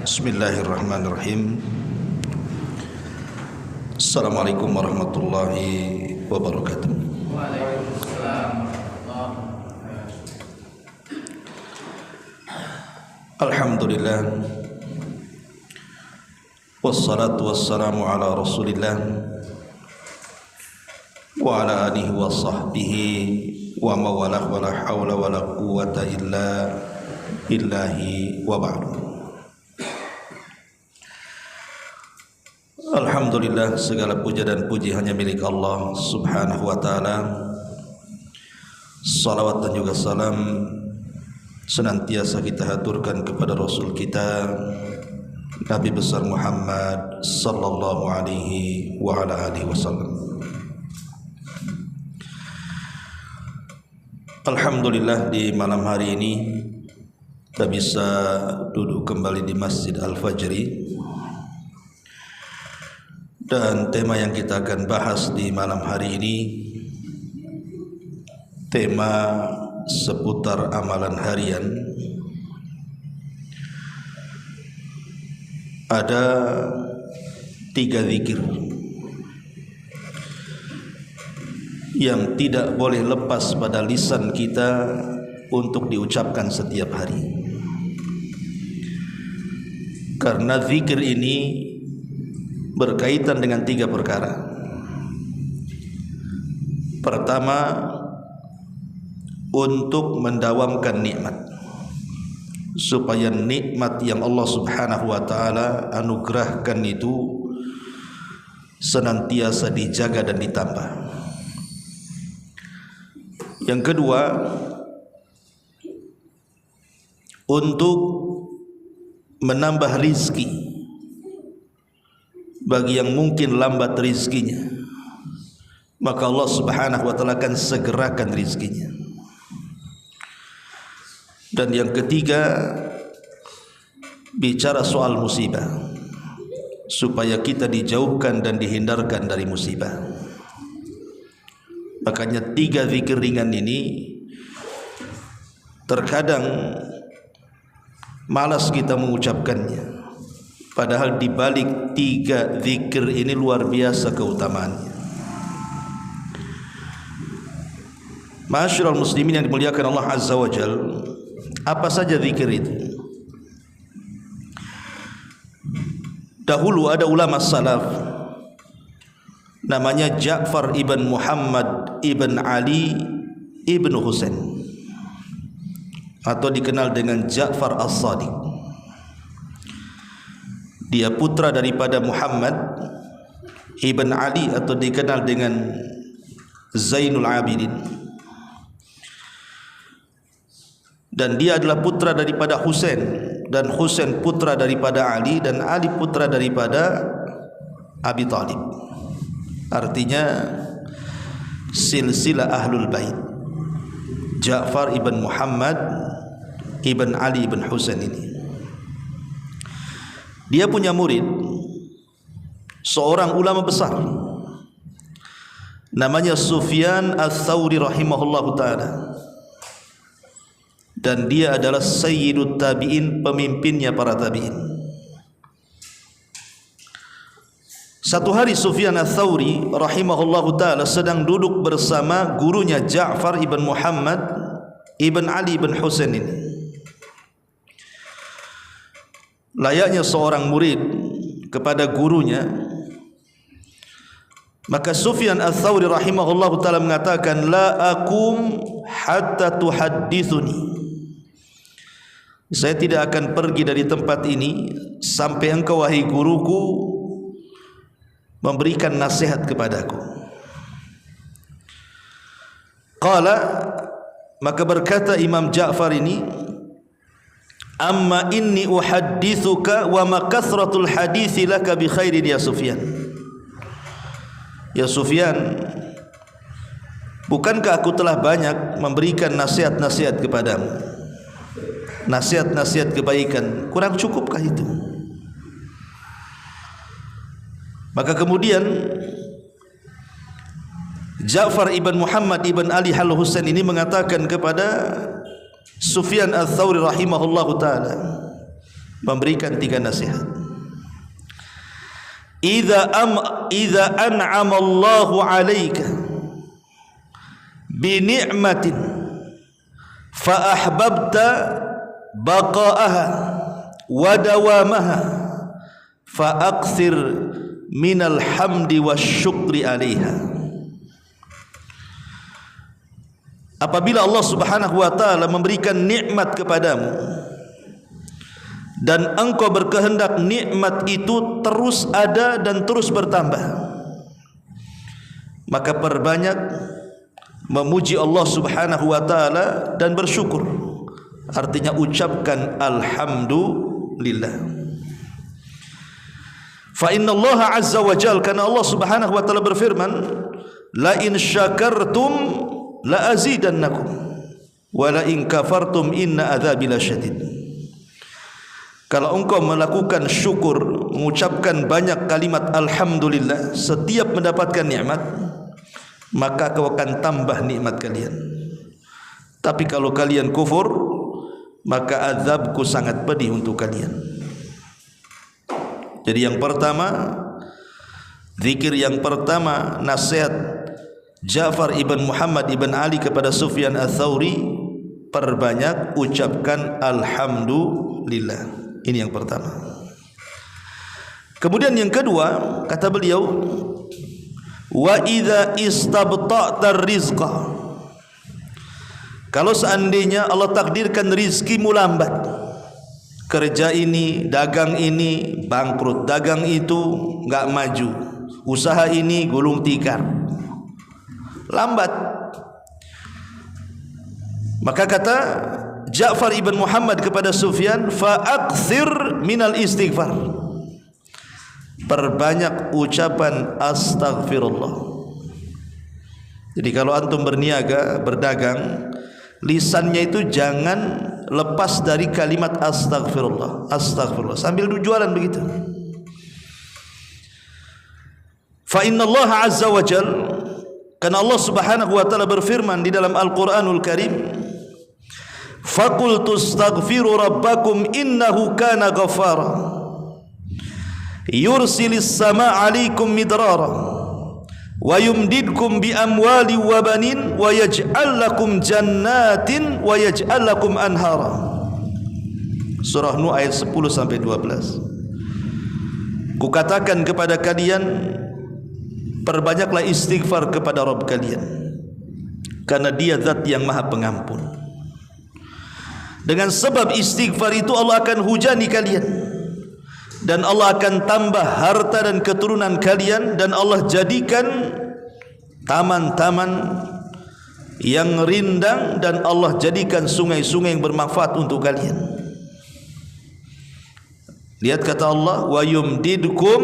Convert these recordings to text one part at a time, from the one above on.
Bismillahirrahmanirrahim. Assalamualaikum warahmatullahi wabarakatuh. Waalaikumsalam. Alhamdulillah, wassalatu wassalamu ala rasulillah wa ala alihi wa sahbihi wa mawalah wa la hawla wa la quwwata illa billahi wa ba'du. Alhamdulillah, segala puja dan puji hanya milik Allah subhanahu wa ta'ala. Salawat dan juga salam senantiasa kita haturkan kepada Rasul kita Nabi besar Muhammad sallallahu alaihi wa ala alihi wasallam. Alhamdulillah, di malam hari ini kita bisa duduk kembali di Masjid Al-Fajri. Dan tema yang kita akan bahas di malam hari ini, tema seputar amalan harian. Ada 3 zikir yang tidak boleh lepas pada lisan kita untuk diucapkan setiap hari. Karena zikir ini berkaitan dengan 3 perkara. Pertama, untuk mendawamkan nikmat, supaya nikmat yang Allah subhanahu wa ta'ala anugerahkan itu senantiasa dijaga dan ditambah. Yang kedua, untuk menambah rizki bagi yang mungkin lambat rizkinya, maka Allah subhanahu wa ta'ala akan segerakan rizkinya. Dan yang ketiga, bicara soal musibah, supaya kita dijauhkan dan dihindarkan dari musibah. Makanya 3 zikir ringan ini terkadang malas kita mengucapkannya, padahal di balik 3 zikir ini luar biasa keutamaannya. Ma'asyiral muslimin yang dimuliakan Allah azza wa jalla, apa saja zikir itu? Dahulu ada ulama salaf namanya Ja'far ibn Muhammad ibn Ali ibn Husain, atau dikenal dengan Ja'far as-Sadiq. Dia putra daripada Muhammad ibn Ali, atau dikenal dengan Zainul Abidin. Dan dia adalah putra daripada Husain, dan Husain putra daripada Ali, dan Ali putra daripada Abi Talib. Artinya silsilah Ahlul Bait. Ja'far ibn Muhammad ibn Ali ibn Husain ini, dia punya murid, seorang ulama besar namanya Sufyan Ats-Tsauri rahimahullahu ta'ala. Dan dia adalah sayyidut tabi'in, pemimpinnya para tabi'in. Satu hari Sufyan Ats-Tsauri rahimahullahu ta'ala sedang duduk bersama gurunya Ja'far ibn Muhammad ibn Ali ibn Husain ini. Layaknya seorang murid kepada gurunya, maka Sufyan Ats-Tsauri rahimahullahu ta'ala mengatakan, la akum hatta tuhaddithuni, saya tidak akan pergi dari tempat ini sampai engkau wahai guruku memberikan nasihat kepadaku. Qala, maka berkata Imam Ja'far ini, amma inni uhaddithuka wa ma kathratul hadithi laka bi khairin ya Sufyan. Ya Sufyan, bukankah aku telah banyak memberikan nasihat-nasihat kepadamu, nasihat-nasihat kebaikan, kurang cukupkah itu? Maka kemudian Ja'far ibn Muhammad ibn Ali al-Husain ini mengatakan kepada Sufyan Ats-Tsauri rahimahullahu ta'ala, memberikan 3 nasihat. Idza an'ama Allahu 'alaika bi ni'matin fa ahbabta baqa'aha wa dawamaha fa aqsir minal hamdi wasyukri 'alaiha. Apabila Allah Subhanahu wa taala memberikan nikmat kepadamu dan engkau berkehendak nikmat itu terus ada dan terus bertambah, maka perbanyak memuji Allah Subhanahu wa taala dan bersyukur. Artinya ucapkan alhamdulillah. Fa inna Allah azza wa jalla, karena Allah Subhanahu wa taala berfirman, la in syakartum la azidannakum wa la in kafartum inna adzabi lasyadid. Kalau engkau melakukan syukur, mengucapkan banyak kalimat alhamdulillah setiap mendapatkan nikmat, maka kau akan tambah nikmat kalian. Tapi kalau kalian kufur, maka azabku sangat pedih untuk kalian. Jadi yang pertama, zikir yang pertama, nasihat Ja'far ibn Muhammad ibn Ali kepada Sufyan Ats-Tsauri, perbanyak ucapkan alhamdulillah. Ini yang pertama. Kemudian yang kedua, kata beliau, wa idza istabta'ta rizqa, kalau seandainya Allah takdirkan rizkimu lambat, kerja ini, dagang ini bangkrut, dagang itu enggak maju, usaha ini gulung tikar, lambat, maka kata Ja'far ibn Muhammad kepada Sufyan, fa aktsir minal istighfar, perbanyak ucapan astaghfirullah. Jadi kalau antum berniaga, berdagang, lisannya itu jangan lepas dari kalimat astaghfirullah, astaghfirullah, sambil jualan begitu. Fa innallaha azza wa jalla, karena Allah Subhanahu wa taala berfirman di dalam Al-Qur'anul Karim, faqultu astaghfiru rabbakum innahu kana ghaffara yursilis samaa 'alaikum midrara wa yumdidkum bi amwali wa banin wa yaj'al lakum jannatin wa yaj'al lakum anhara. Surah Nuh ayat 10 sampai 12. Kukatakan kepada kalian, perbanyaklah istighfar kepada Rabb kalian, karena Dia zat yang maha pengampun. Dengan sebab istighfar itu Allah akan hujani kalian, dan Allah akan tambah harta dan keturunan kalian, dan Allah jadikan taman-taman yang rindang, dan Allah jadikan sungai-sungai yang bermanfaat untuk kalian. Lihat kata Allah, wa yumdidkum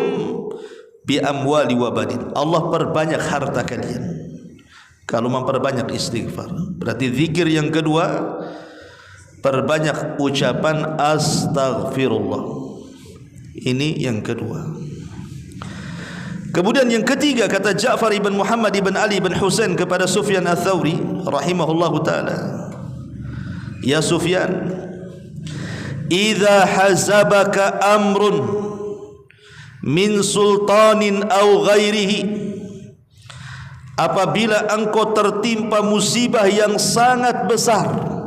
bi amwali wa banin, Allah perbanyak harta kalian kalau memperbanyak istighfar. Berarti zikir yang kedua, perbanyak ucapan astaghfirullah. Ini yang kedua. Kemudian yang ketiga, kata Ja'far ibn Muhammad ibn Ali ibn Husain kepada Sufyan Ats-Tsauri rahimahullahu taala, ya Sufyan, idza hazabaka amrun min sultanin aw ghairihi, apabila engkau tertimpa musibah yang sangat besar.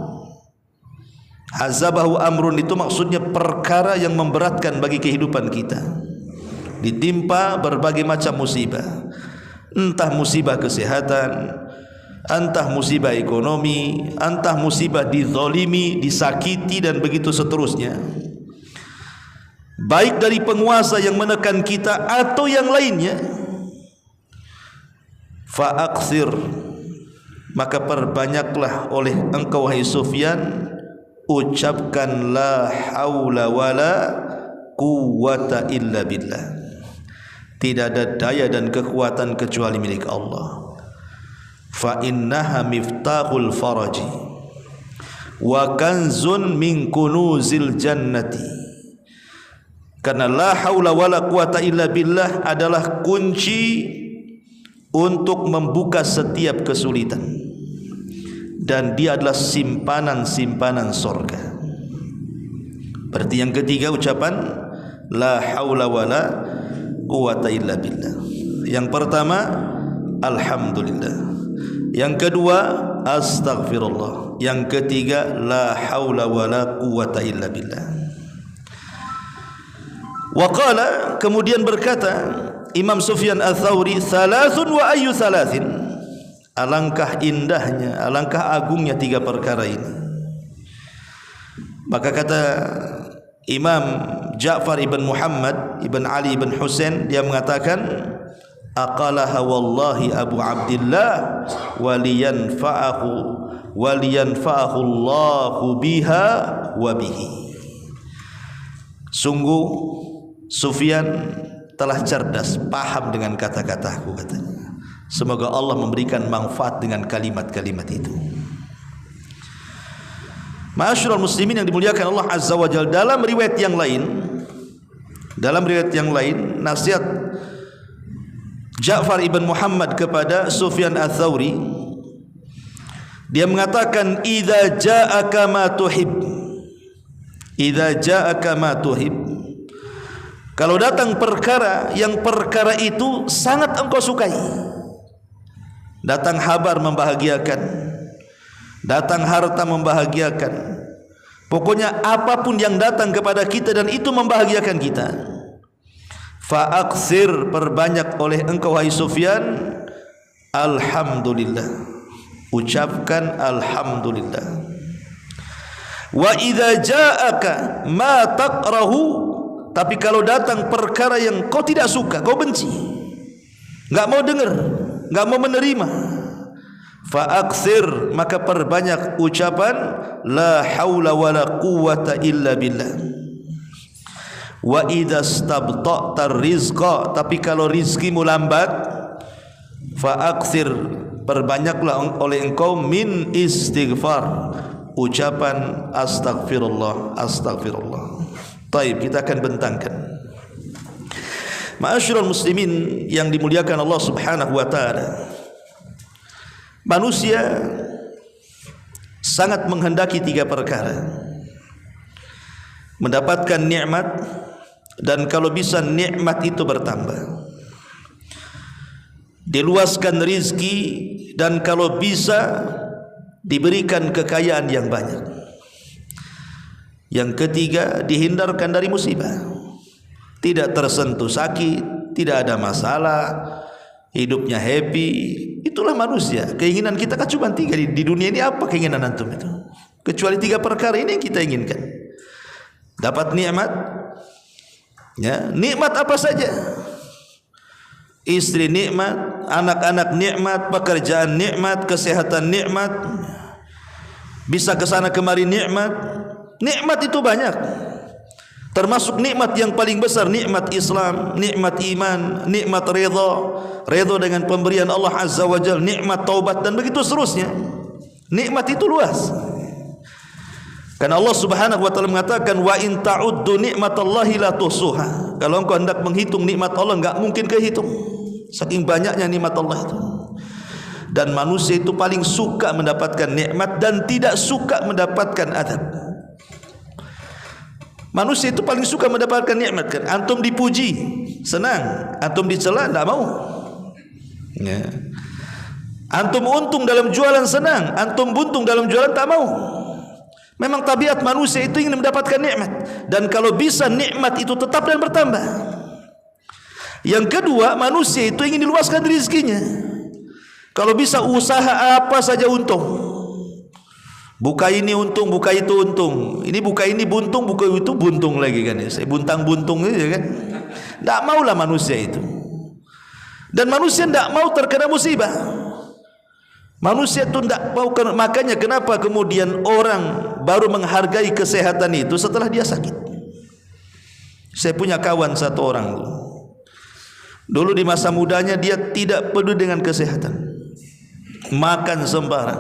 Hazabahu amrun itu maksudnya perkara yang memberatkan bagi kehidupan kita, ditimpa berbagai macam musibah, entah musibah kesehatan, entah musibah ekonomi, entah musibah dizalimi, disakiti, dan begitu seterusnya, baik dari penguasa yang menekan kita atau yang lainnya. Fa aqsir, maka perbanyaklah oleh engkau wahai Sufyan, ucapkan la haula wala quwwata illa billah, tidak ada daya dan kekuatan kecuali milik Allah. Fa innaha miftahul faraji wa kanzun min kunuzil jannati, karena la haula wala quwwata illa billah adalah kunci untuk membuka setiap kesulitan, dan dia adalah simpanan-simpanan sorga. Berarti yang ketiga ucapan la haula wala quwata illa billah. Yang pertama alhamdulillah. Yang kedua astaghfirullah. Yang ketiga la haula wala quwata illa billah. Wa qala, kemudian berkata Imam Sufyan Ats-Tsauri, thalathun wa ayyu thalathin. Alangkah indahnya, alangkah agungnya tiga perkara ini. Maka kata Imam Ja'far ibn Muhammad ibn Ali ibn Husain, dia mengatakan aqalaha wallahi Abu Abdillah waliyanfa'ahu Allahu biha wa bihi. Sungguh Sufyan telah cerdas, paham dengan kata-kataku, katanya. Semoga Allah memberikan manfaat dengan kalimat-kalimat itu. Ma'asyiral muslimin yang dimuliakan Allah Azza wa Jalla, dalam riwayat yang lain nasihat Ja'far ibn Muhammad kepada Sufyan Ats-Tsauri, dia mengatakan idza ja'aka ma tuhib, idza ja'aka ma tuhib, kalau datang perkara yang perkara itu sangat engkau sukai, datang kabar membahagiakan, datang harta membahagiakan, pokoknya apapun yang datang kepada kita dan itu membahagiakan kita, fa'aksir, perbanyak oleh engkau wahai Sufyan alhamdulillah, ucapkan alhamdulillah. Wa idza ja'aka ma taqrahu, tapi kalau datang perkara yang kau tidak suka, kau benci, enggak mau dengar, enggak mau menerima, fa'aksir, maka perbanyak ucapan la haula wala quwata illa billah. Wa idza stabta'ta rizqa, tapi kalau rizkimu lambat, fa'aksir, perbanyaklah oleh engkau min istighfar, ucapan astagfirullah, astagfirullah. Taib, kita akan bentangkan. Ma'asyiral muslimin yang dimuliakan Allah Subhanahu wa taala, manusia sangat menghendaki tiga perkara: mendapatkan nikmat, dan kalau bisa nikmat itu bertambah, diluaskan rizki, dan kalau bisa diberikan kekayaan yang banyak. Yang ketiga, dihindarkan dari musibah, tidak tersentuh sakit, tidak ada masalah, hidupnya happy. Itulah manusia. Keinginan kita kan cuma tiga di dunia ini. Apa keinginan antum itu? Kecuali tiga perkara ini yang kita inginkan. Dapat nikmat, ya, nikmat apa saja. Istri nikmat, anak-anak nikmat, pekerjaan nikmat, kesehatan nikmat, bisa ke sana kemari nikmat. Nikmat itu banyak. Termasuk nikmat yang paling besar, nikmat Islam, nikmat iman, nikmat redha dengan pemberian Allah Azza wa Jalla, nikmat taubat, dan begitu seterusnya. Nikmat itu luas. Karena Allah Subhanahu wa taala mengatakan wa in ta'uddu nikmatallahi la tuhsuha. Kalau engkau hendak menghitung nikmat Allah, enggak mungkin kehitung. Saking banyaknya nikmat Allah itu. Dan manusia itu paling suka mendapatkan nikmat dan tidak suka mendapatkan adab. Manusia itu paling suka mendapatkan nikmat, kan? Antum dipuji, senang. Antum dicela, tidak mau, ya. Antum untung dalam jualan, senang. Antum buntung dalam jualan, tak mau. Memang tabiat manusia itu ingin mendapatkan nikmat, dan kalau bisa nikmat itu tetap dan bertambah. Yang kedua, manusia itu ingin diluaskan rezekinya. Kalau bisa usaha apa saja untung. Buka ini untung, buka itu untung. Ini buka ini buntung, buka itu buntung lagi, kan? Saya buntang-buntung aja, kan? Tak maulah manusia itu. Dan manusia tidak mau terkena musibah. Manusia itu tidak mau. Makanya kenapa kemudian orang baru menghargai kesehatan itu setelah dia sakit. Saya punya kawan satu orang. Dulu di masa mudanya dia tidak peduli dengan kesehatan. Makan sembarang,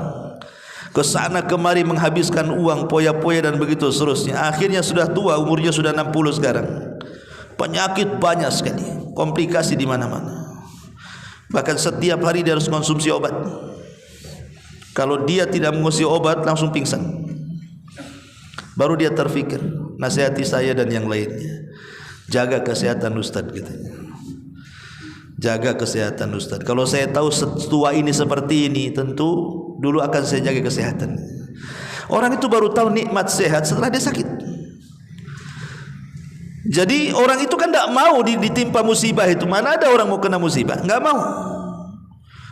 kesana kemari menghabiskan uang poya-poya dan begitu seterusnya. Akhirnya sudah tua, umurnya sudah 60 sekarang. Penyakit banyak sekali, komplikasi di mana-mana. Bahkan setiap hari dia harus konsumsi obat. Kalau dia tidak mengonsumsi obat langsung pingsan. Baru dia terfikir, nasihati saya dan yang lainnya. Jaga kesehatan Ustaz gitu. Jaga kesehatan Ustaz. Kalau saya tahu setua ini seperti ini, tentu dulu akan saya jaga kesehatan. Orang itu baru tahu nikmat sehat setelah dia sakit. Jadi orang itu kan tidak mau ditimpa musibah itu. Mana ada orang mau kena musibah? Enggak mau.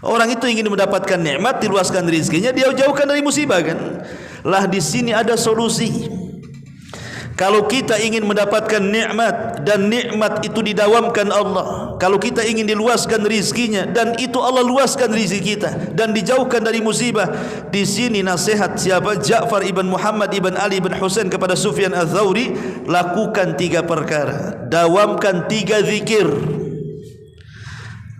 Orang itu ingin mendapatkan nikmat, diluaskan rezekinya, dia jauhkan dari musibah kan. Lah di sini ada solusi. Kalau kita ingin mendapatkan nikmat dan nikmat itu didawamkan Allah, kalau kita ingin diluaskan rezekinya dan itu Allah luaskan rezeki kita dan dijauhkan dari musibah, di sini nasihat siapa? Ja'far ibn Muhammad ibn Ali ibn Husain kepada Sufyan Ats-Tsauri, lakukan 3 perkara, dawamkan 3 zikir.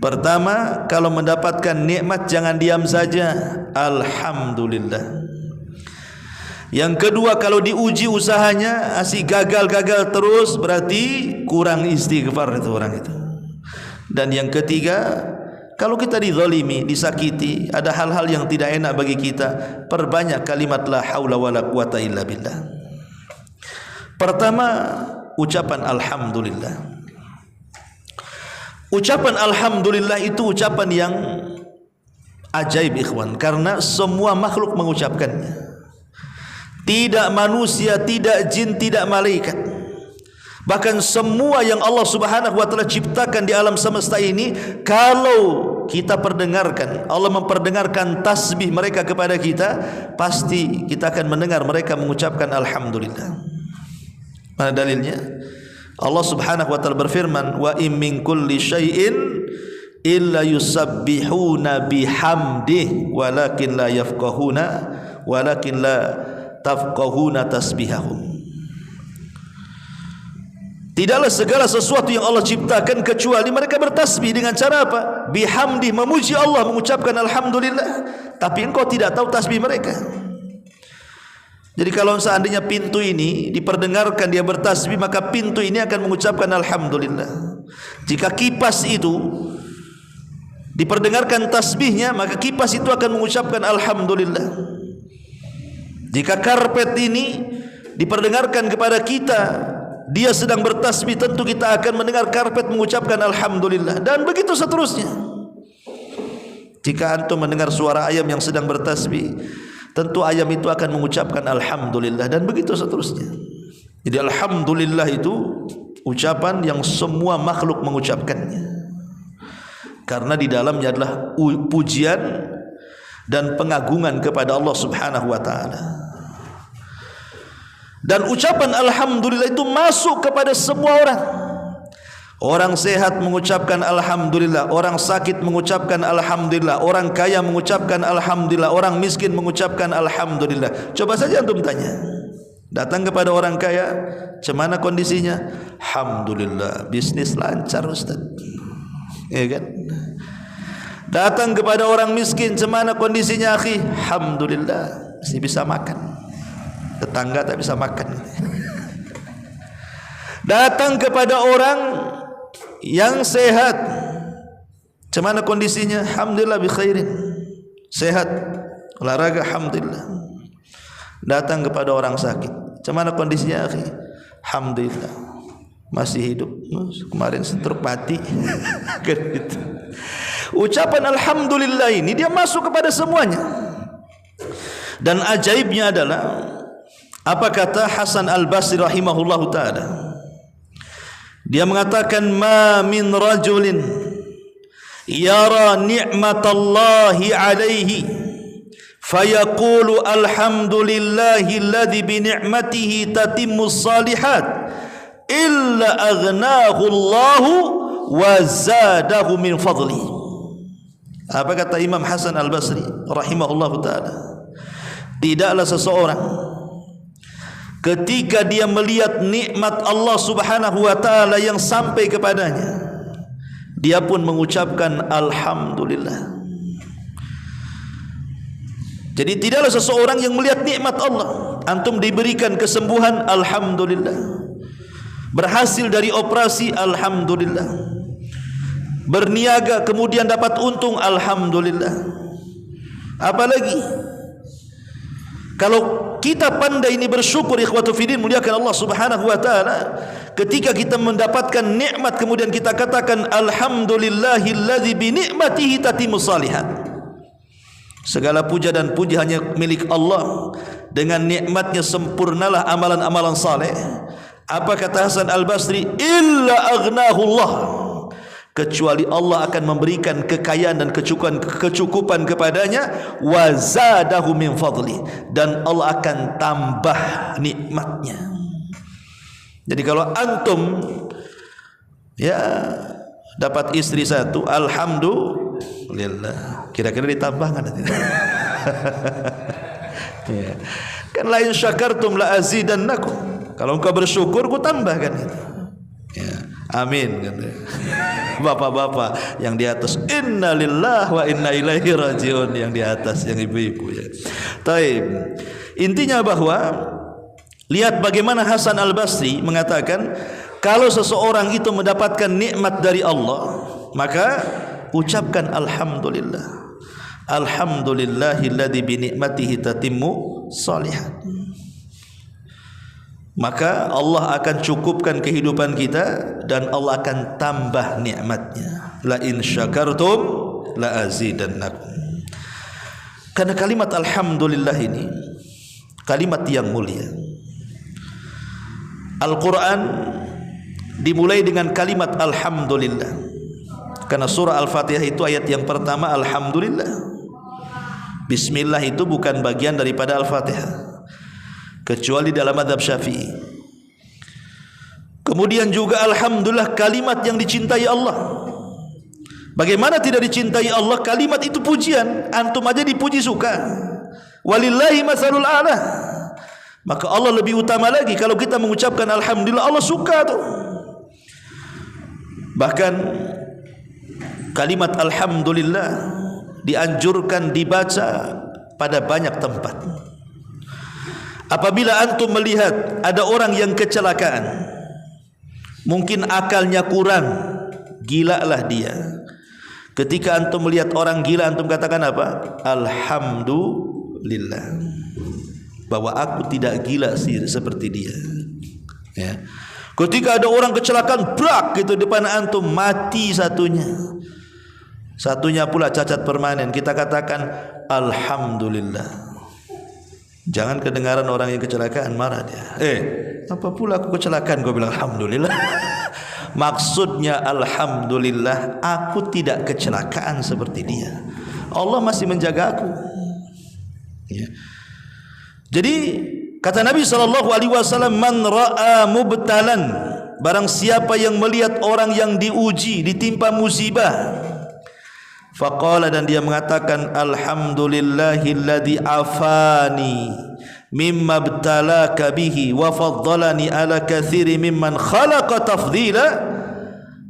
Pertama, kalau mendapatkan nikmat jangan diam saja, alhamdulillah. Yang kedua, kalau diuji usahanya asyik gagal terus, berarti kurang istighfar itu orang itu. Dan yang ketiga, kalau kita dizalimi, disakiti, ada hal-hal yang tidak enak bagi kita, perbanyak kalimat la haula wala quwata illa billah. Pertama, ucapan alhamdulillah. Ucapan alhamdulillah itu ucapan yang ajaib ikhwan, karena semua makhluk mengucapkannya. Tidak manusia, tidak jin, tidak malaikat. Bahkan semua yang Allah Subhanahu wa taala ciptakan di alam semesta ini, kalau kita perdengarkan, Allah memperdengarkan tasbih mereka kepada kita, pasti kita akan mendengar mereka mengucapkan alhamdulillah. Mana dalilnya? Allah Subhanahu wa taala berfirman, wa in min kulli syai'in illa yusabbihuna bihamdihi walakin la yafqahuna walakin la tafqahuna tasbihahum. Tidaklah segala sesuatu yang Allah ciptakan kecuali mereka bertasbih dengan cara apa? Bihamdi, memuji Allah, mengucapkan alhamdulillah. Tapi engkau tidak tahu tasbih mereka. Jadi kalau seandainya pintu ini diperdengarkan dia bertasbih, maka pintu ini akan mengucapkan alhamdulillah. Jika kipas itu diperdengarkan tasbihnya, maka kipas itu akan mengucapkan alhamdulillah. Jika karpet ini diperdengarkan kepada kita, dia sedang bertasbih, tentu kita akan mendengar karpet mengucapkan alhamdulillah. Dan begitu seterusnya. Jika antum mendengar suara ayam yang sedang bertasbih, tentu ayam itu akan mengucapkan alhamdulillah. Dan begitu seterusnya. Jadi alhamdulillah itu ucapan yang semua makhluk mengucapkannya, karena di dalamnya adalah pujian dan pengagungan kepada Allah Subhanahu wa taala. Dan ucapan alhamdulillah itu masuk kepada semua orang. Orang sehat mengucapkan alhamdulillah, orang sakit mengucapkan alhamdulillah, orang kaya mengucapkan alhamdulillah, orang miskin mengucapkan alhamdulillah. Coba saja antum tanya, datang kepada orang kaya, "Cemana kondisinya?" "Alhamdulillah, bisnis lancar Ustaz." Ya kan? Datang kepada orang miskin, "Cemana kondisinya akhi?" "Alhamdulillah, masih bisa makan." Tetangga tak bisa makan. Datang kepada orang yang sehat, "Cemana kondisinya?" "Alhamdulillah bi khairin." Sehat, olahraga, alhamdulillah. Datang kepada orang sakit, "Cemana kondisinya akhi?" "Alhamdulillah, masih hidup. Kemarin stroke mati." Gitu. Ucapan alhamdulillah ini dia masuk kepada semuanya. Dan ajaibnya adalah apa kata Hasan Al-Basri rahimahullahu taala? Dia mengatakan, "Ma min rajulin yara ni'matallahi alaihi fayaqulu alhamdulillahi alladhi bi ni'matihi tatimmus salihat illa aghnahu Allahu wa zadahu min fadli." Apa kata Imam Hasan Al-Basri rahimahullahu taala? Tidaklah seseorang ketika dia melihat nikmat Allah Subhanahu wa taala yang sampai kepadanya, dia pun mengucapkan alhamdulillah. Jadi tidaklah seseorang yang melihat nikmat Allah, antum diberikan kesembuhan, alhamdulillah. Berhasil dari operasi, alhamdulillah. Berniaga kemudian dapat untung, alhamdulillah. Apalagi Kalau kita pandai ini bersyukur, ikhwatu fiddin, muliakan Allah Subhanahu wa taala, ketika kita mendapatkan nikmat kemudian kita katakan alhamdulillahilladzi bi ni'matihi tatimmus shalihat. Segala puja dan puji hanya milik Allah, dengan nikmatnya sempurnalah amalan-amalan saleh. Apa kata Hasan Al-Basri? Illa aghnahullah, kecuali Allah akan memberikan kekayaan dan kecukupan kepadanya, wa zadahu min fadli, dan Allah akan tambah nikmatnya. Jadi kalau antum ya dapat istri satu, alhamdulillah, kira-kira ditambahkan nanti. Ya. Kan la in syakartum la azidannakum, kalau engkau bersyukur ku tambahkan itu. Ya. Amin. Bapak-bapak yang di atas, innalillah wa inna ilaihi rajiun, yang di atas, yang ibu-ibu ya. Taib. Intinya bahwa lihat bagaimana Hasan Al-Basri mengatakan, kalau seseorang itu mendapatkan nikmat dari Allah, maka ucapkan alhamdulillah. Alhamdulillahilladzi bi ni'matihi tatimmu shalihat. Maka Allah akan cukupkan kehidupan kita dan Allah akan tambah nikmatnya. La in syakartum la azidannakum. Karena kalimat alhamdulillah ini kalimat yang mulia. Al-Quran dimulai dengan kalimat alhamdulillah, karena surah Al-Fatihah itu ayat yang pertama alhamdulillah. Bismillah itu bukan bagian daripada Al-Fatihah kecuali dalam mazhab Syafi'i. Kemudian juga alhamdulillah kalimat yang dicintai Allah. Bagaimana tidak dicintai Allah? Kalimat itu pujian, antum aja dipuji suka. Walillahi masalul a'la. Maka Allah lebih utama lagi kalau kita mengucapkan alhamdulillah, Allah suka tuh. Bahkan kalimat alhamdulillah dianjurkan dibaca pada banyak tempat. Apabila antum melihat ada orang yang kecelakaan, mungkin akalnya kurang, gila lah dia. Ketika antum melihat orang gila, antum katakan apa? Alhamdulillah, bahwa aku tidak gila sih seperti dia. Ya. Ketika ada orang kecelakaan, brak gitu depan antum, mati satunya pula cacat permanen, kita katakan alhamdulillah. Jangan kedengaran orang yang kecelakaan marah dia. Apa pula aku kecelakaan, kau bilang alhamdulillah. Maksudnya alhamdulillah aku tidak kecelakaan seperti dia, Allah masih menjaga aku. Ya. Jadi kata Nabi SAW, man ra'a mubtalan, barang siapa yang melihat orang yang diuji, ditimpa musibah, faqala, dan dia mengatakan alhamdulillahilladzi afani mimma btalaka bihi wa faddalani ala katsiri mimman khalaqa tafdila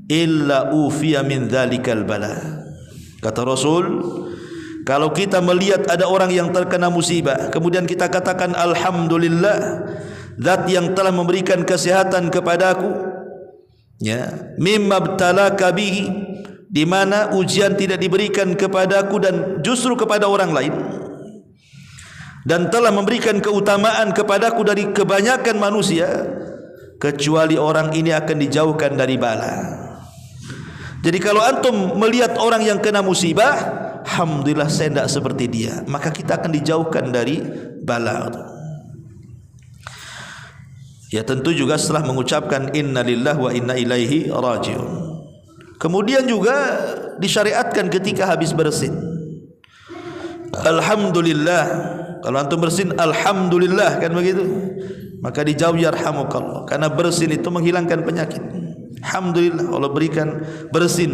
illa ufiya min dzalikal bala. Kata Rasul, kalau kita melihat ada orang yang terkena musibah, kemudian kita katakan alhamdulillah, zat yang telah memberikan kesehatan kepadaku, ya, mimma btalaka bihi, di mana ujian tidak diberikan kepadaku dan justru kepada orang lain, dan telah memberikan keutamaan kepadaku dari kebanyakan manusia, kecuali orang ini akan dijauhkan dari bala. Jadi kalau antum melihat orang yang kena musibah, alhamdulillah saya tidak seperti dia, maka kita akan dijauhkan dari bala. Ya tentu juga setelah mengucapkan innalillahi wa inna ilaihi rajiun. Kemudian juga disyariatkan ketika habis bersin, alhamdulillah. Kalau antum bersin alhamdulillah, kan begitu, maka dijawab yarhamukallah, karena bersin itu menghilangkan penyakit. Alhamdulillah Allah berikan bersin.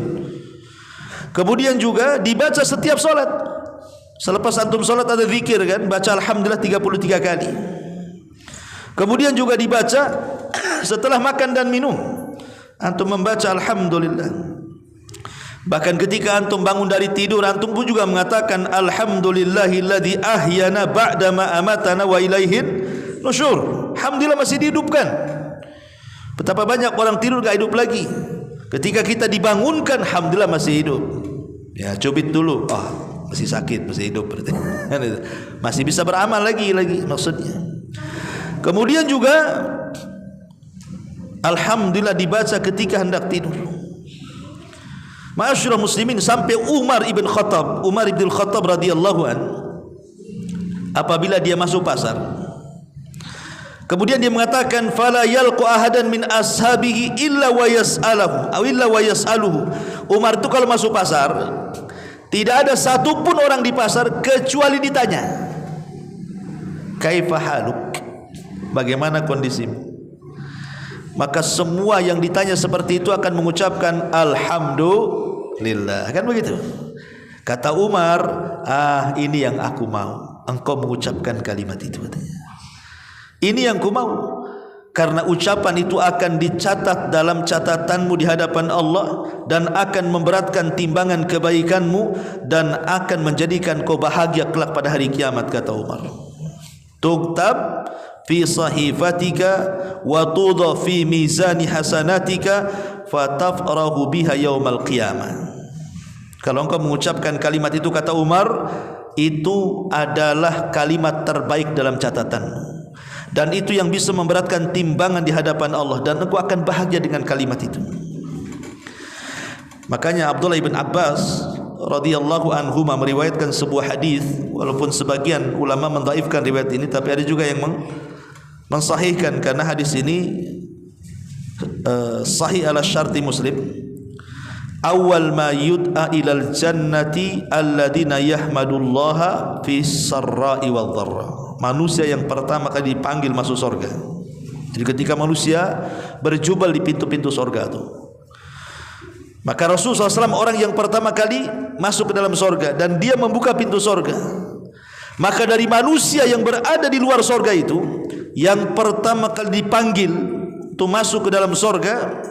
Kemudian juga dibaca setiap solat. Selepas antum solat ada zikir kan, baca alhamdulillah 33 kali. Kemudian juga dibaca setelah makan dan minum, antum membaca alhamdulillah. Bahkan ketika antum bangun dari tidur, antum pun juga mengatakan alhamdulillahilladzi ahyana ba'dama amatana wa ilaihin nusyur. Alhamdulillah masih dihidupkan. Betapa banyak orang tidur gak hidup lagi. Ketika kita dibangunkan, alhamdulillah masih hidup. Ya, cubit dulu. masih sakit, masih hidup berarti. Masih bisa beramal lagi maksudnya. Kemudian juga alhamdulillah dibaca ketika hendak tidur. Ma'asyiral muslimin, sampai Umar ibn Khattab radhiyallahu an, apabila dia masuk pasar, kemudian dia mengatakan fala yalqu ahadan min ashabihi illa wa yas'aluhu. Umar itu kalau masuk pasar tidak ada satupun orang di pasar kecuali ditanya, kaifa haluk, bagaimana kondisimu? Maka semua yang ditanya seperti itu akan mengucapkan alhamdulillah, kan begitu. Kata Umar, ini yang aku mau, engkau mengucapkan kalimat itu, katanya. Ini yang ku mau, karena ucapan itu akan dicatat dalam catatanmu di hadapan Allah dan akan memberatkan timbangan kebaikanmu dan akan menjadikan kau bahagia kelak pada hari kiamat, kata Umar. Tuktab fi sahifatika wa tudha fi mizani hasanatika fatafrahu biha yaumal qiyamah. Kalau engkau mengucapkan kalimat itu, kata Umar, itu adalah kalimat terbaik dalam catatanmu, dan itu yang bisa memberatkan timbangan di hadapan Allah, dan engkau akan bahagia dengan kalimat itu. Makanya Abdullah bin Abbas radhiyallahu anhu meriwayatkan sebuah hadis, walaupun sebagian ulama mendhaifkan riwayat ini, tapi ada juga yang mensahihkan karena hadis ini sahih ala syarti Muslim. Awal ma yud'a ilal jannati alladina yahmadullaha fi sarra'i wal dharra. Manusia yang pertama kali dipanggil masuk surga. Jadi ketika manusia berjubel di pintu-pintu surga itu, maka Rasulullah SAW orang yang pertama kali masuk ke dalam surga, dan dia membuka pintu surga. Maka dari manusia yang berada di luar surga itu, yang pertama kali dipanggil untuk masuk ke dalam surga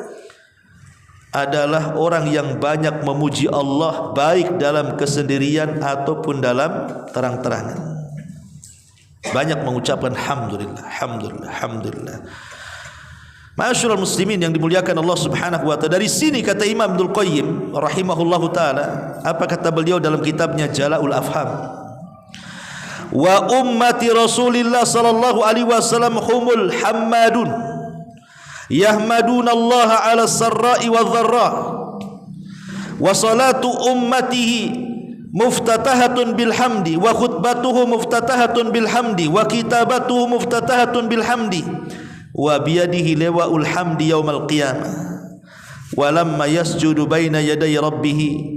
adalah orang yang banyak memuji Allah, baik dalam kesendirian ataupun dalam terang-terangan. Banyak mengucapkan alhamdulillah, alhamdulillah, alhamdulillah. Ma'asyiral muslimin yang dimuliakan Allah Subhanahu wa taala. Dari sini kata Imam Ibnul Qayyim rahimahullahu taala, apa kata beliau dalam kitabnya Jala'ul Afham? Wa ummati Rasulillah sallallahu alaihi wasallam humul hammadun yahmadunallaha ala sarra'i wal dharra, wa salatu ummatihi muftatahatun bilhamdi, wa khutbatuhu muftatahatun bilhamdi, wa kitabatuhu muftatahatun bilhamdi, wa biyadihi lawa'ul hamdi yaumal qiyamah, wa lamma yasjudu baina yaday rabbih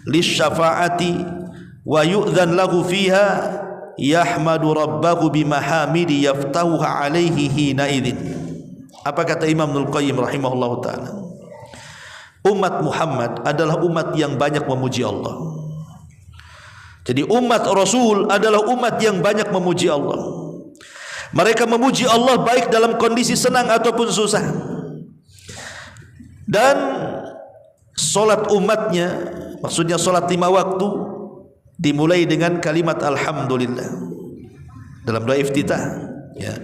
lisyafa'ati wa yu'dhan lahu fiha yahmadu rabbahu bimahamidi yaftahuha alaihi hina idzin. Apa kata Imam Ibnul Qayyim rahimahullahu taala? Umat Muhammad adalah umat yang banyak memuji Allah. Jadi umat Rasul adalah umat yang banyak memuji Allah. Mereka memuji Allah baik dalam kondisi senang ataupun susah. Dan solat umatnya, maksudnya solat 5 waktu, dimulai dengan kalimat alhamdulillah dalam doa iftitah, ya.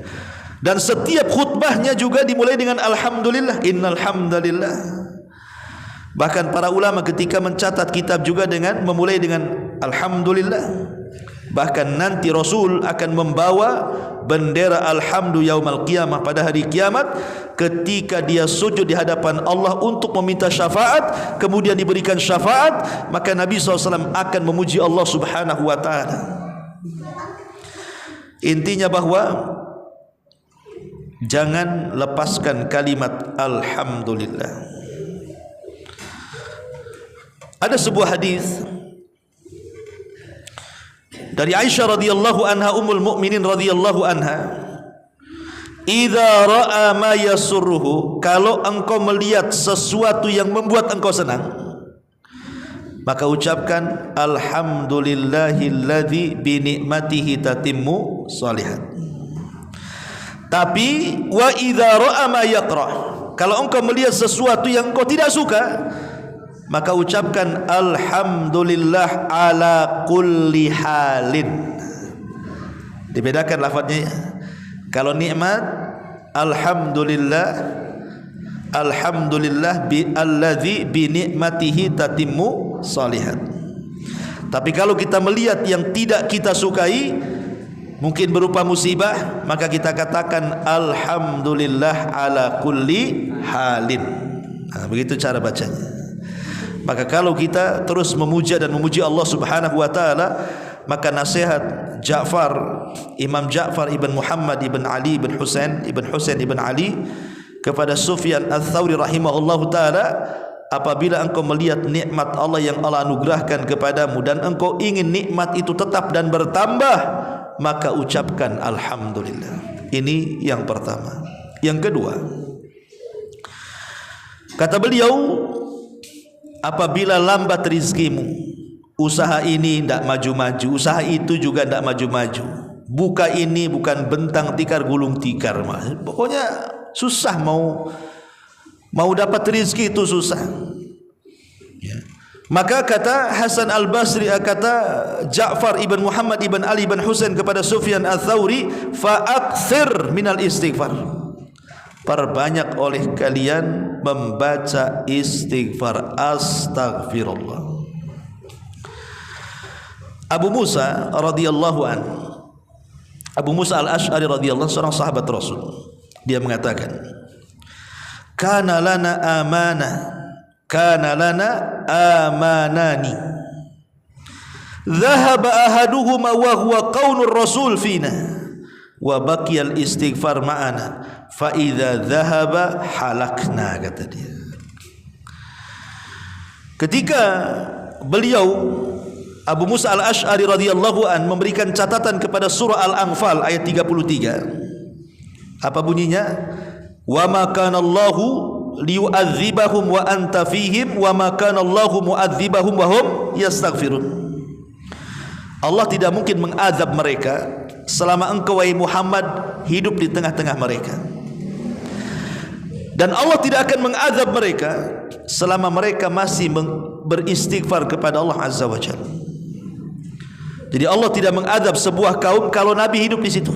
Dan setiap khutbahnya juga dimulai dengan alhamdulillah, innal hamdalillah. Bahkan para ulama ketika mencatat kitab juga dengan memulai dengan alhamdulillah. Bahkan nanti Rasul akan membawa bendera alhamdu yaumal qiyamah pada hari kiamat, ketika dia sujud di hadapan Allah untuk meminta syafaat, kemudian diberikan syafaat, maka Nabi SAW akan memuji Allah Subhanahu wa ta'ala. Intinya bahwa jangan lepaskan kalimat alhamdulillah. Ada sebuah hadis dari Aisyah radhiyallahu anha, ummul mukminin radhiyallahu anha, idza ra'a ma yasurruhu, kalau engkau melihat sesuatu yang membuat engkau senang, maka ucapkan alhamdulillahilladzi bi ni'matihi tatimmu shalihat. Tapi wa idza ra'a ma yakrah, kalau engkau melihat sesuatu yang engkau tidak suka, maka ucapkan alhamdulillah ala kulli halin. Dibedakan lafadznya. Kalau nikmat alhamdulillah, alhamdulillah bi alladzi bi ni'matihi tatimmu shalihat. Tapi kalau kita melihat yang tidak kita sukai, mungkin berupa musibah, maka kita katakan alhamdulillah ala kulli halin. Begitu cara bacanya. Maka kalau kita terus memuja dan memuji Allah Subhanahu wa taala, maka nasihat Imam Ja'far ibn Muhammad ibn Ali ibn Husain ibn Ali kepada Sufyan Ats-Tsauri rahimahullahu taala, apabila engkau melihat nikmat Allah yang Allah anugerahkan kepadamu dan engkau ingin nikmat itu tetap dan bertambah, maka ucapkan alhamdulillah. Ini yang pertama. Yang kedua, kata beliau, apabila lambat rizkimu, usaha ini tidak maju-maju, usaha itu juga tidak maju-maju, buka ini bukan bentang tikar gulung tikar, pokoknya susah mau dapat rezeki itu susah. Ya. Maka kata Hasan Al-Basri, kata Ja'far ibn Muhammad ibn Ali ibn Husain kepada Sufyan Ats-Tsauri, fa'aktsir minal istighfar. Perbanyak oleh kalian membaca istighfar, astaghfirullah. Abu Musa radhiyallahu anhu, Abu Musa Al-Asy'ari radhiyallahu anhu, seorang sahabat Rasul, dia mengatakan, kana lana amanani dhahaba ahaduhuma wa huwa qaulur rasul fina wa baqiyal istighfar ma'ana fa idza dhahaba halakna, kata dia. Ketika beliau Abu Musa Al-Asy'ari radhiyallahu an memberikan catatan kepada surah Al-Anfal ayat 33, apa bunyinya? Wa ma kana Allahu liyu'adzibahum wa anta fihim wa ma kana Allahu mu'adzibahum wa hum yastaghfirun. Allah tidak mungkin mengazab mereka selama engkau wahai Muhammad hidup di tengah-tengah mereka. Dan Allah tidak akan mengazab mereka selama mereka masih beristighfar kepada Allah Azza wa Jalla. Jadi Allah tidak mengazab sebuah kaum kalau Nabi hidup di situ.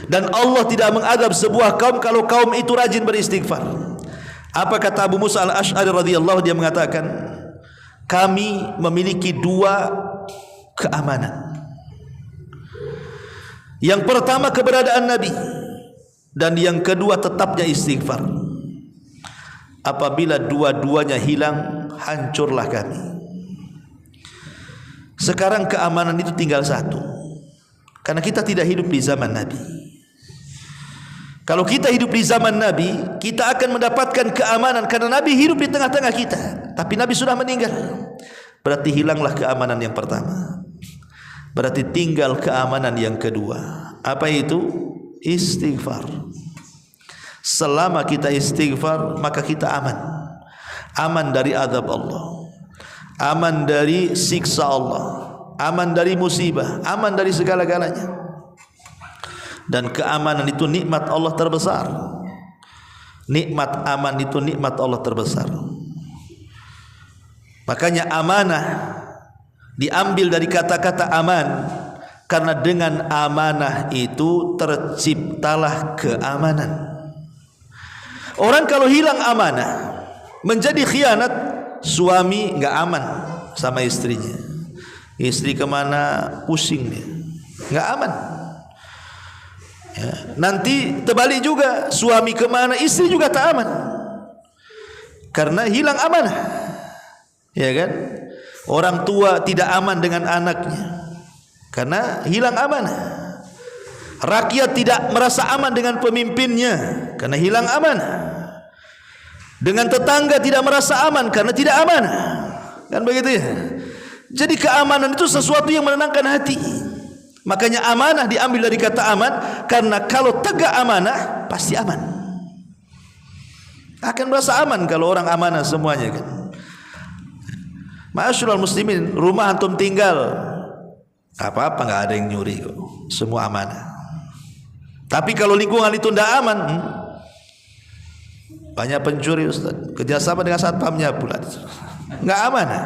Dan Allah tidak mengadab sebuah kaum kalau kaum itu rajin beristighfar. Apa kata Abu Musa Al-Asy'ari radhiyallahu, dia mengatakan, kami memiliki dua keamanan. Yang pertama keberadaan Nabi, dan yang kedua tetapnya istighfar. Apabila dua-duanya hilang, hancurlah kami. Sekarang keamanan itu tinggal satu, karena kita tidak hidup di zaman Nabi. Kalau kita hidup di zaman Nabi, kita akan mendapatkan keamanan karena Nabi hidup di tengah-tengah kita. Tapi Nabi sudah meninggal, berarti hilanglah keamanan yang pertama. Berarti tinggal keamanan yang kedua. Apa itu? Istighfar. Selama kita istighfar, maka kita aman. Aman dari azab Allah, aman dari siksa Allah, aman dari musibah, aman dari segala-galanya. Dan keamanan itu nikmat Allah terbesar. Nikmat aman itu nikmat Allah terbesar. Makanya amanah diambil dari kata-kata aman, karena dengan amanah itu terciptalah keamanan. Orang kalau hilang amanah, menjadi khianat. Suami enggak aman sama istrinya, istri kemana pusing dia, enggak aman. Ya, nanti terbalik juga, suami kemana istri juga tak aman, karena hilang amanah. Ya kan? Orang tua tidak aman dengan anaknya karena hilang amanah. Rakyat tidak merasa aman dengan pemimpinnya karena hilang amanah. Dengan tetangga tidak merasa aman karena tidak amanah. Kan begitu ya? Jadi keamanan itu sesuatu yang menenangkan hati. Makanya amanah diambil dari kata aman, karena kalau tegak amanah pasti aman. Akan merasa aman kalau orang amanah semuanya kan. Ma'asyiral muslimin, rumah antum tinggal, apa-apa enggak ada yang nyuri kok. Semua amanah. Tapi kalau lingkungan itu tidak aman, banyak pencuri Ustaz. Kerjasama dengan satpamnya pula, enggak amanah.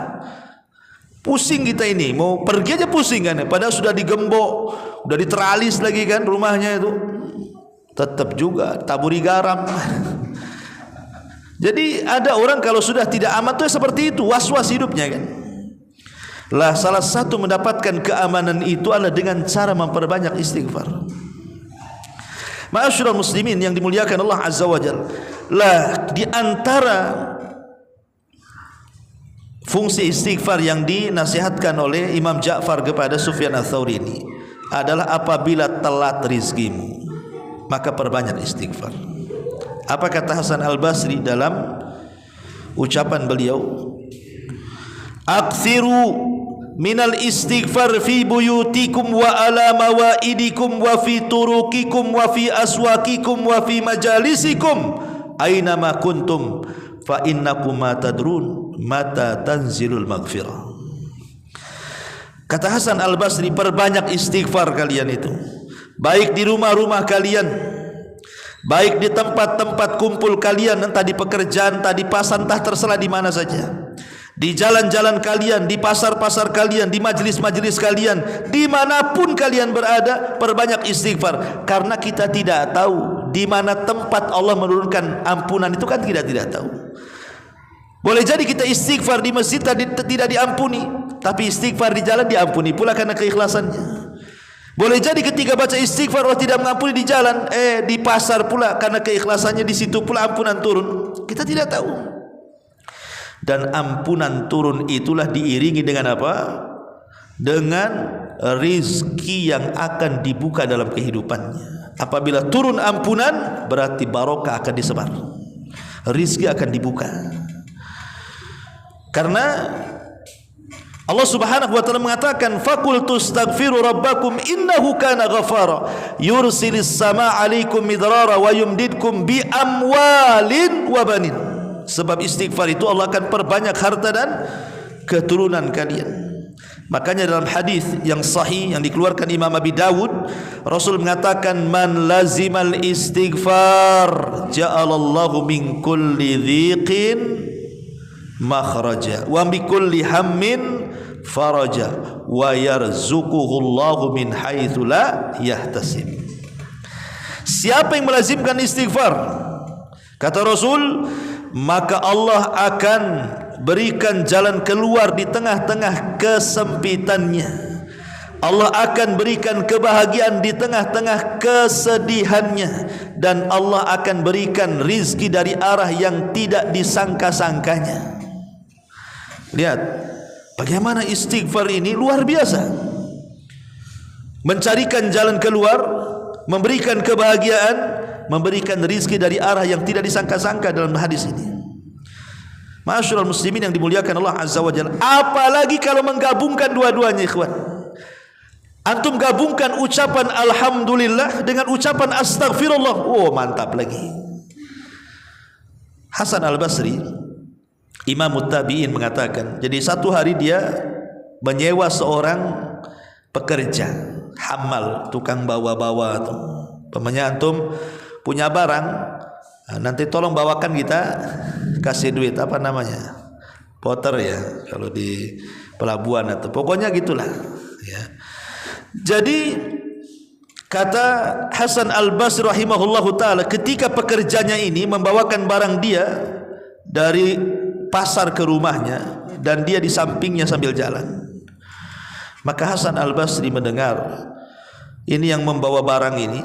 Pusing kita ini, mau pergi aja pusing kan, padahal sudah digembok, sudah diteralis lagi kan rumahnya itu, tetap juga taburi garam. Jadi ada orang kalau sudah tidak aman tuh seperti itu, was-was hidupnya kan. Lah salah satu mendapatkan keamanan itu adalah dengan cara memperbanyak istighfar. Ma'asyiral muslimin yang dimuliakan Allah Azza wa Jalla. Lah di antara fungsi istighfar yang dinasihatkan oleh Imam Ja'far kepada Sufyan Ats-Tsauri ini adalah apabila telat rizkimu, maka perbanyak istighfar. Apa kata Hasan Al-Basri dalam ucapan beliau? Aktsiru minal istighfar fi buyutikum wa ala mawaidikum wa fi turuqikum wa fi aswaqikum wa fi majalisikum aina ma kuntum fa innakum ma tadrun mata tanzilul maghfirah. Kata Hasan Al-Basri, perbanyak istighfar kalian itu, baik di rumah-rumah kalian, baik di tempat-tempat kumpul kalian, entah di pekerjaan, entah di pasar, entah terserah di mana saja, di jalan-jalan kalian, di pasar-pasar kalian, di majelis-majelis kalian, dimanapun kalian berada, perbanyak istighfar. Karena kita tidak tahu di mana tempat Allah menurunkan ampunan itu, kan kita tidak tahu. Boleh jadi kita istighfar di masjid tidak diampuni, tapi istighfar di jalan diampuni pula karena keikhlasannya. Boleh jadi ketika baca istighfar Allah tidak mengampuni di jalan, di pasar pula karena keikhlasannya, di situ pula ampunan turun. Kita tidak tahu. Dan ampunan turun itulah diiringi dengan apa? Dengan rizki yang akan dibuka dalam kehidupannya. Apabila turun ampunan, berarti barokah akan disebar, rizki akan dibuka. Karena Allah Subhanahu wa taala mengatakan, faqul tastaghfiru rabbakum innahu kana ghafara yursilis samaa 'alaikum midrara wa yumdidkum bi amwalin wa banin. Sebab istighfar itu Allah akan perbanyak harta dan keturunan kalian. Makanya dalam hadis yang sahih yang dikeluarkan Imam Abi Dawud, Rasul mengatakan, man lazimal istighfar ja'alallahu min kulli dhiqin makhraja wa bi kulli hammin faraja wa yarzuquhu Allahu min haitsu la yahtasib. Siapa yang melazimkan istighfar, kata Rasul, maka Allah akan berikan jalan keluar di tengah-tengah kesempitannya. Allah akan berikan kebahagiaan di tengah-tengah kesedihannya, dan Allah akan berikan rizki dari arah yang tidak disangka-sangkanya. Lihat bagaimana istighfar ini luar biasa, mencarikan jalan keluar, memberikan kebahagiaan, memberikan rizki dari arah yang tidak disangka-sangka dalam hadis ini. Ma'asyiral muslimin yang dimuliakan Allah Azza wa Jalla. Apalagi kalau menggabungkan dua-duanya, ikhwan. Antum gabungkan ucapan alhamdulillah dengan ucapan astaghfirullah. Oh, mantap lagi. Hasan Al-Basri, Imam Tabi'in, mengatakan, jadi satu hari dia menyewa seorang pekerja hamal, tukang bawa-bawa tuh. Pemanya antum punya barang, nanti tolong bawakan, kita kasih duit, apa namanya, porter ya kalau di pelabuhan, atau pokoknya gitulah ya. Jadi kata Hasan Al-Basri rahimahullahu taala, ketika pekerjanya ini membawakan barang dia dari pasar ke rumahnya dan dia di sampingnya sambil jalan, maka Hasan Al-Basri mendengar ini yang membawa barang ini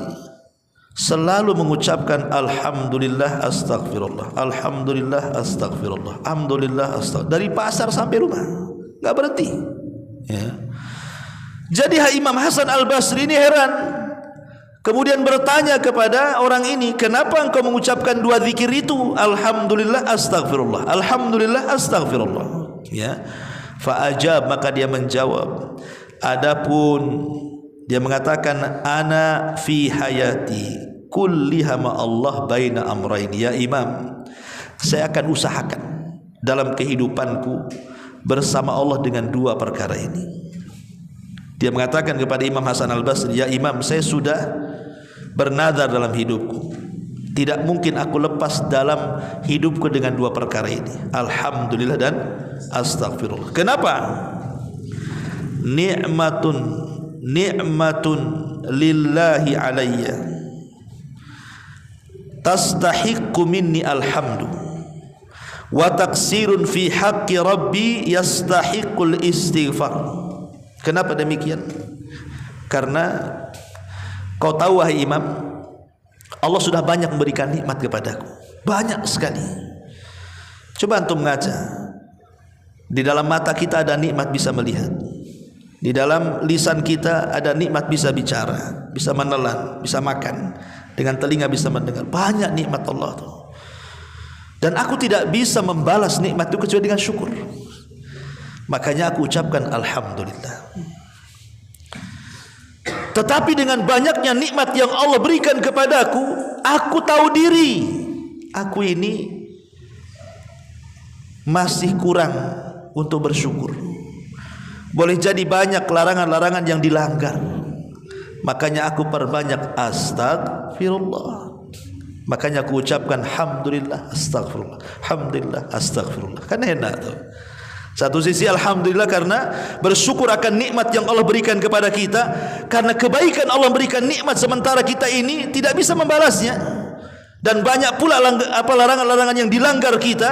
selalu mengucapkan alhamdulillah astaghfirullah, alhamdulillah astaghfirullah, alhamdulillah astaghfirullah, dari pasar sampai rumah, enggak berhenti ya. Jadi Imam Hasan Al-Basri ini heran, kemudian bertanya kepada orang ini, kenapa engkau mengucapkan dua zikir itu, alhamdulillah astaghfirullah, alhamdulillah astaghfirullah ya. Fa ajab, maka dia menjawab, adapun dia mengatakan, ana fi hayati kulliha ma Allah baina amrain, ya Imam, saya akan usahakan dalam kehidupanku bersama Allah dengan dua perkara ini. Dia mengatakan kepada Imam Hasan Al-Basri, ya Imam, saya sudah bernadar dalam hidupku, tidak mungkin aku lepas dalam hidupku dengan dua perkara ini, alhamdulillah dan astaghfirullah. Kenapa? Ni'matun lillahi alayya tastahiqqu minni alhamdu wa taksirun fi haqqi rabbi yastahiqul istighfar. Kenapa demikian? Karena kau tahu wahai imam, Allah sudah banyak memberikan nikmat kepadaku, banyak sekali. Coba antum ngaca. Di dalam mata kita ada nikmat bisa melihat. Di dalam lisan kita ada nikmat bisa bicara, bisa menelan, bisa makan. Dengan telinga bisa mendengar. Banyak nikmat Allah itu. Dan aku tidak bisa membalas nikmat itu kecuali dengan syukur. Makanya aku ucapkan alhamdulillah. Tetapi dengan banyaknya nikmat yang Allah berikan kepadaku, aku tahu diri, aku ini masih kurang untuk bersyukur. Boleh jadi banyak larangan-larangan yang dilanggar. Makanya aku perbanyak astagfirullah. Makanya aku ucapkan alhamdulillah astagfirullah, alhamdulillah astagfirullah. Kan enak tuh. Satu sisi alhamdulillah karena bersyukur akan nikmat yang Allah berikan kepada kita, karena kebaikan Allah berikan nikmat sementara kita ini tidak bisa membalasnya. Dan banyak pula larangan-larangan yang dilanggar kita.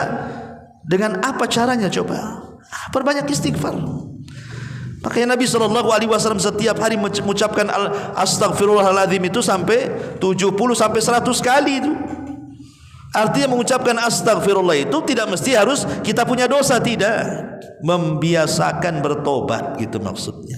Dengan apa caranya coba? Perbanyak istighfar. Makanya Nabi SAW setiap hari mengucapkan astaghfirullahaladzim itu sampai 70 sampai 100 kali itu. Artinya mengucapkan astagfirullah itu tidak mesti harus kita punya dosa, tidak. Membiasakan bertobat gitu maksudnya.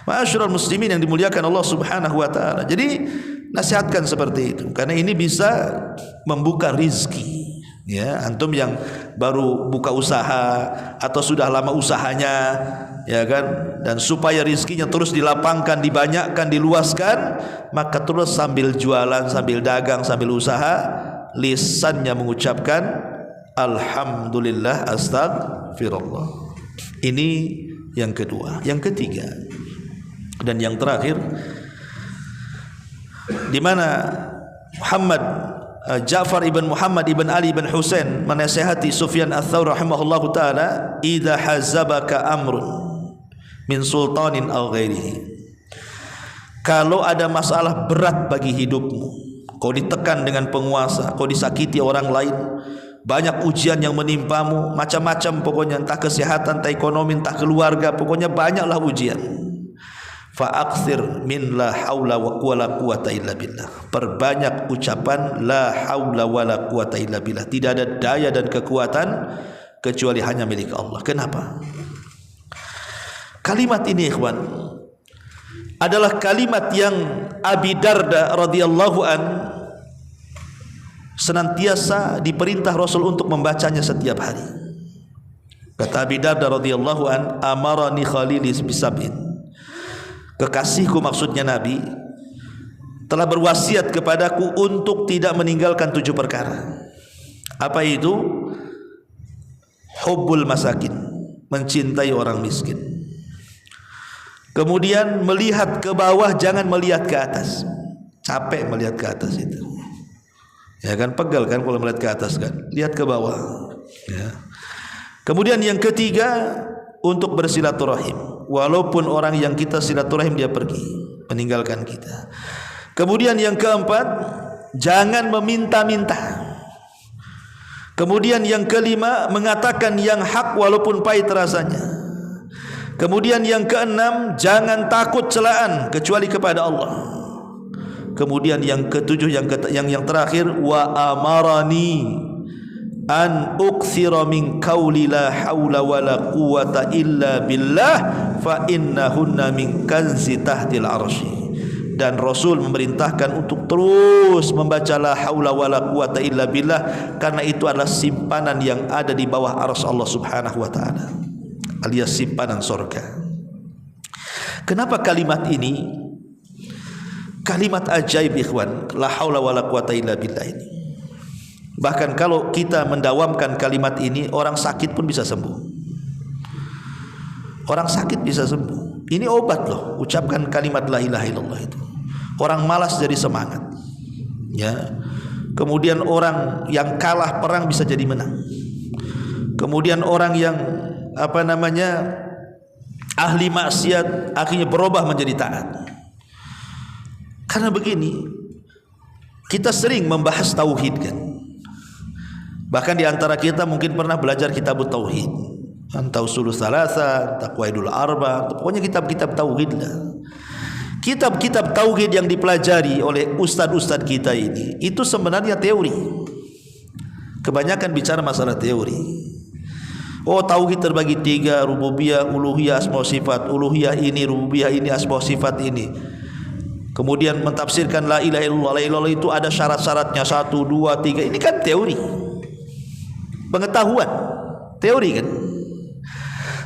Ma'asyiral muslimin yang dimuliakan Allah Subhanahu wa taala. Jadi nasihatkan seperti itu karena ini bisa membuka rizki. Ya, antum yang baru buka usaha atau sudah lama usahanya, ya kan, dan supaya rizkinya terus dilapangkan, dibanyakkan, diluaskan, maka terus sambil jualan, sambil dagang, sambil usaha, lisannya mengucapkan alhamdulillah astagfirullah. Ini yang kedua. Yang ketiga dan yang terakhir, di mana Ja'far ibn Muhammad ibn Ali ibn Husain menasihati Sufyan ats-Tsauri rahimahullahu taala, idza hazabaka amrun min sultanin aw ghairihi. Kalau ada masalah berat bagi hidupmu, kau ditekan dengan penguasa, kau disakiti orang lain, banyak ujian yang menimpamu, macam-macam pokoknya, entah kesehatan, entah ekonomi, entah keluarga, pokoknya banyaklah ujian. Fa'akthir min la haula wala quwata illa billah. Perbanyak ucapan la haula wala quwata illa billah. Tidak ada daya dan kekuatan kecuali hanya milik Allah. Kenapa? Kalimat ini ikhwan adalah kalimat yang Abi Darda radhiyallahu an senantiasa diperintah Rasul untuk membacanya setiap hari. Kata Abi Darda radhiyallahu an, amarani khalili bisab'in. Kekasihku maksudnya Nabi telah berwasiat kepadaku untuk tidak meninggalkan 7 perkara. Apa itu? Hubbul masakin, mencintai orang miskin. Kemudian melihat ke bawah, jangan melihat ke atas. Capek melihat ke atas itu. Ya kan, pegal kan kalau melihat ke atas kan. Lihat ke bawah. Ya. Kemudian yang ketiga, untuk bersilaturahim, walaupun orang yang kita silaturahim dia pergi meninggalkan kita. Kemudian yang keempat, jangan meminta-minta. Kemudian yang kelima, mengatakan yang hak walaupun pahit rasanya. Kemudian yang keenam, jangan takut celaan kecuali kepada Allah. Kemudian yang ketujuh, yang terakhir, wa amarani an ukthira min qawli la haula wala quwata illa billah fa innahunna min kanzi tahtil arsy. Dan Rasul memerintahkan untuk terus membaca la haula wala quwata illa billah karena itu adalah simpanan yang ada di bawah arsy Allah Subhanahu wa taala, alias simpanan surga. Kenapa kalimat ini kalimat ajaib ikhwan, la haula wala quwata illa billah ini? Bahkan kalau kita mendawamkan kalimat ini, orang sakit pun bisa sembuh. Orang sakit bisa sembuh. Ini obat loh, ucapkan kalimat la ilaha illallah itu. Orang malas jadi semangat. Ya. Kemudian orang yang kalah perang bisa jadi menang. Kemudian orang yang ahli maksiat akhirnya berubah menjadi taat. Karena begini, kita sering membahas tauhid kan. Bahkan di antara kita mungkin pernah belajar kitab tauhid, entah usul salasa, entah qawaidul arba, pokoknya kitab-kitab tauhid lah. Kitab-kitab tauhid yang dipelajari oleh ustadz-ustadz kita ini itu sebenarnya teori. Kebanyakan bicara masalah teori. Oh, tauhid terbagi 3, rububiyah, uluhiyah, asma sifat. Uluhiyah ini, rububiyah ini, asma sifat ini. Kemudian mentafsirkan la ilaha illallah. La ilaha illallah itu ada syarat-syaratnya 1, 2, 3. Ini kan teori, pengetahuan, teori kan.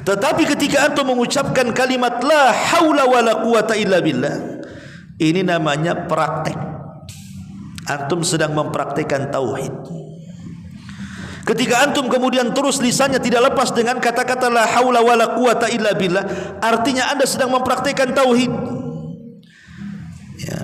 Tetapi ketika antum mengucapkan kalimat la haula wala quwata illa billah, ini namanya praktek. Antum sedang mempraktekkan tauhid. Ketika antum kemudian terus lisannya tidak lepas dengan kata-kata la haula wala quwata illa billah, artinya anda sedang mempraktekkan tauhid. Ya.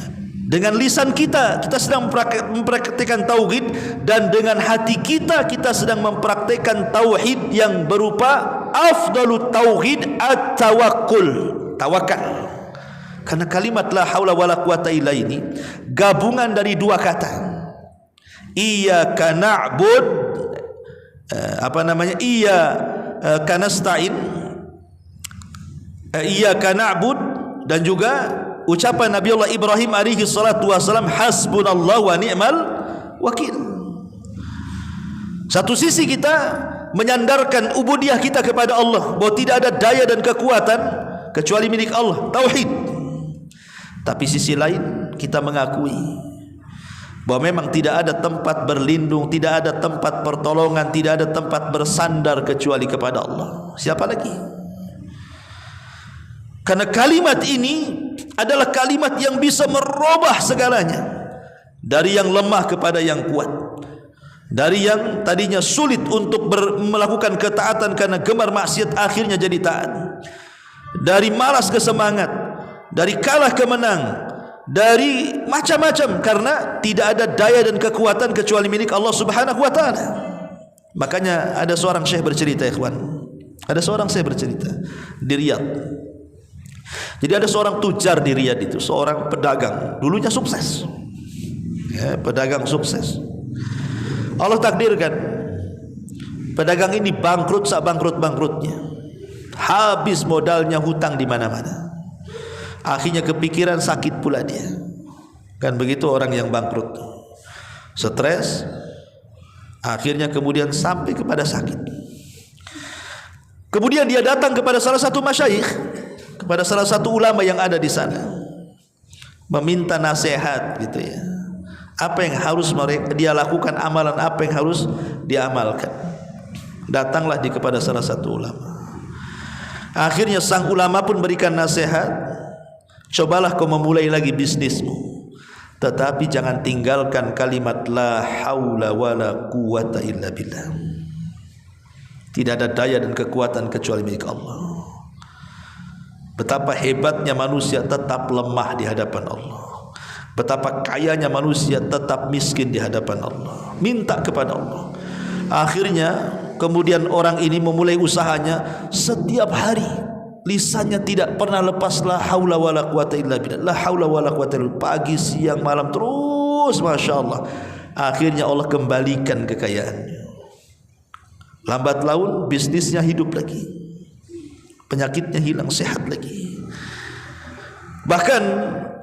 Dengan lisan kita sedang mempraktikkan tauhid, dan dengan hati kita sedang mempraktikkan tauhid yang berupa afdalut tauhid at-tawakkul, tawakal. Karena kalimat la haula wala quwata illa ini gabungan dari 2 kata. Iyyaka na'bud, iyyaka nasta'in, iyyaka na'bud, dan juga ucapan Nabi Allah Ibrahim alaihi salatu wasalam, hasbunallahu wa ni'mal wakil. Satu sisi kita menyandarkan ubudiyah kita kepada Allah, bahwa tidak ada daya dan kekuatan kecuali milik Allah, tauhid. Tapi sisi lain kita mengakui bahwa memang tidak ada tempat berlindung, tidak ada tempat pertolongan, tidak ada tempat bersandar kecuali kepada Allah. Siapa lagi? Karena kalimat ini adalah kalimat yang bisa merubah segalanya, dari yang lemah kepada yang kuat, dari yang tadinya sulit untuk melakukan ketaatan karena gemar maksiat akhirnya jadi taat, dari malas ke semangat, dari kalah ke menang, dari macam-macam, karena tidak ada daya dan kekuatan kecuali milik Allah Subhanahu wa taala. Makanya ada seorang syekh bercerita, ikhwan, ada seorang syekh bercerita di Riyadh. Jadi ada seorang tujar di Riyadh itu, seorang pedagang, dulunya sukses, ya, pedagang sukses. Allah takdirkan pedagang ini bangkrut, bangkrutnya, habis modalnya, hutang di mana-mana. Akhirnya kepikiran, sakit pula dia. Kan begitu orang yang bangkrut, stres, akhirnya kemudian sampai kepada sakit. Kemudian dia datang kepada salah satu masyayikh, kepada salah satu ulama yang ada di sana, meminta nasihat gitu ya. Apa yang harus dia lakukan, amalan apa yang harus diamalkan. Datanglah dia kepada salah satu ulama. Akhirnya sang ulama pun berikan nasihat, cobalah kau memulai lagi bisnismu, tetapi jangan tinggalkan kalimat la haula wala quwata illa billah. Tidak ada daya dan kekuatan kecuali milik Allah. Betapa hebatnya manusia tetap lemah di hadapan Allah. Betapa kayanya manusia tetap miskin di hadapan Allah. Minta kepada Allah. Akhirnya kemudian orang ini memulai usahanya. Setiap hari lisannya tidak pernah lepas la haula wala quwata illa billah, la haula wala quwata illa billah. Pagi, siang, malam terus, masya Allah. Akhirnya Allah kembalikan kekayaannya. Lambat laun bisnisnya hidup lagi, penyakitnya hilang, sehat lagi. Bahkan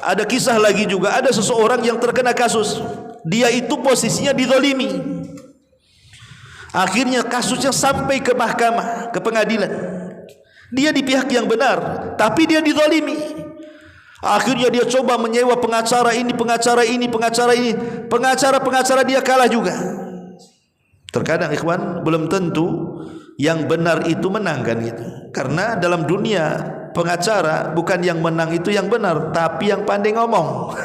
ada kisah lagi juga, ada seseorang yang terkena kasus, dia itu posisinya dizalimi. Akhirnya kasusnya sampai ke mahkamah, ke pengadilan. Dia di pihak yang benar, tapi dia dizalimi. Akhirnya dia coba menyewa pengacara ini, pengacara dia kalah juga. Terkadang ikhwan, belum tentu yang benar itu menang kan gitu. Karena dalam dunia pengacara bukan yang menang itu yang benar, tapi yang pandai ngomong.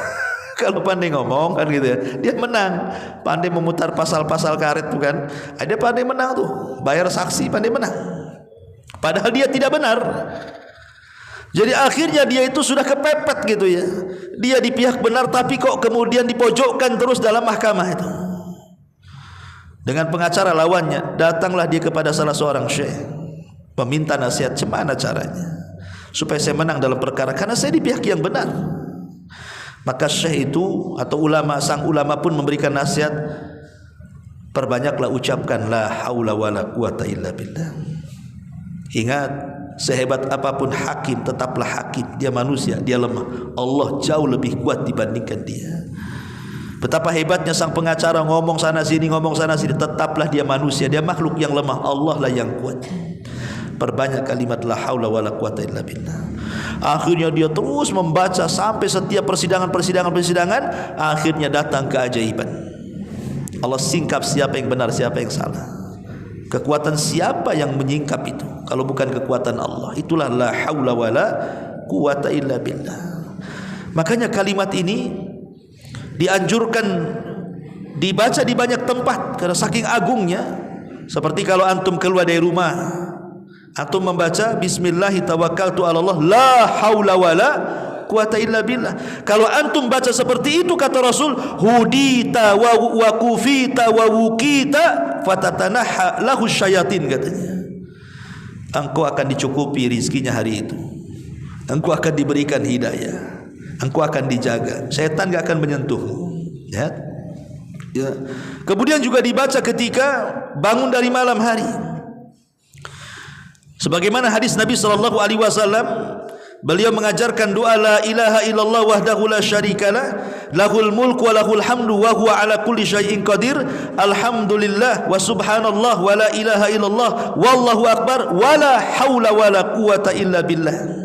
Kalau pandai ngomong kan gitu ya, dia menang. Pandai memutar pasal-pasal karet tuh kan, dia pandai menang tuh, bayar saksi pandai menang. Padahal dia tidak benar. Jadi akhirnya dia itu sudah kepepet gitu ya. Dia di pihak benar tapi kok kemudian dipojokkan terus dalam mahkamah itu. Dengan pengacara lawannya, datanglah dia kepada salah seorang syekh, meminta nasihat, gimana caranya supaya saya menang dalam perkara, karena saya di pihak yang benar. Maka syekh itu atau ulama, sang ulama pun memberikan nasihat, perbanyaklah ucapkan la haula wala quwata illa billah. Ingat, sehebat apapun hakim tetaplah hakim. Dia manusia, dia lemah. Allah jauh lebih kuat dibandingkan dia. Betapa hebatnya sang pengacara ngomong sana sini, tetaplah dia manusia, dia makhluk yang lemah. Allah lah yang kuat. Perbanyak kalimat la haula wala quwata illa billah. Akhirnya dia terus membaca sampai setiap persidangan, akhirnya datang keajaiban. Allah singkap siapa yang benar, siapa yang salah. Kekuatan siapa yang menyingkap itu kalau bukan kekuatan Allah? Itulah la haula wala quwata illa billah. Makanya kalimat ini dianjurkan dibaca di banyak tempat karena saking agungnya. Seperti kalau antum keluar dari rumah, antum membaca bismillahi tawakkaltu 'ala Allah la haula wala quwata illa billah. Kalau antum baca seperti itu, kata Rasul, hudita wa kufita wa wukita fatatanaha lahu syayatin, katanya. Engkau akan dicukupi rizkinya hari itu. Engkau akan diberikan hidayah. Engkau akan dijaga. Setan enggak akan menyentuhmu. Ya. Ya. Kemudian juga dibaca ketika bangun dari malam hari. Sebagaimana hadis Nabi sallallahu alaihi wasallam, beliau mengajarkan doa la ilaha illallah wahdahu la syarikalah, lahul mulku wa lahul hamdu wa huwa ala kulli syai'in qadir, alhamdulillah wa subhanallah wa la ilaha illallah wallahu akbar wa la haula wa la quwata illa billah.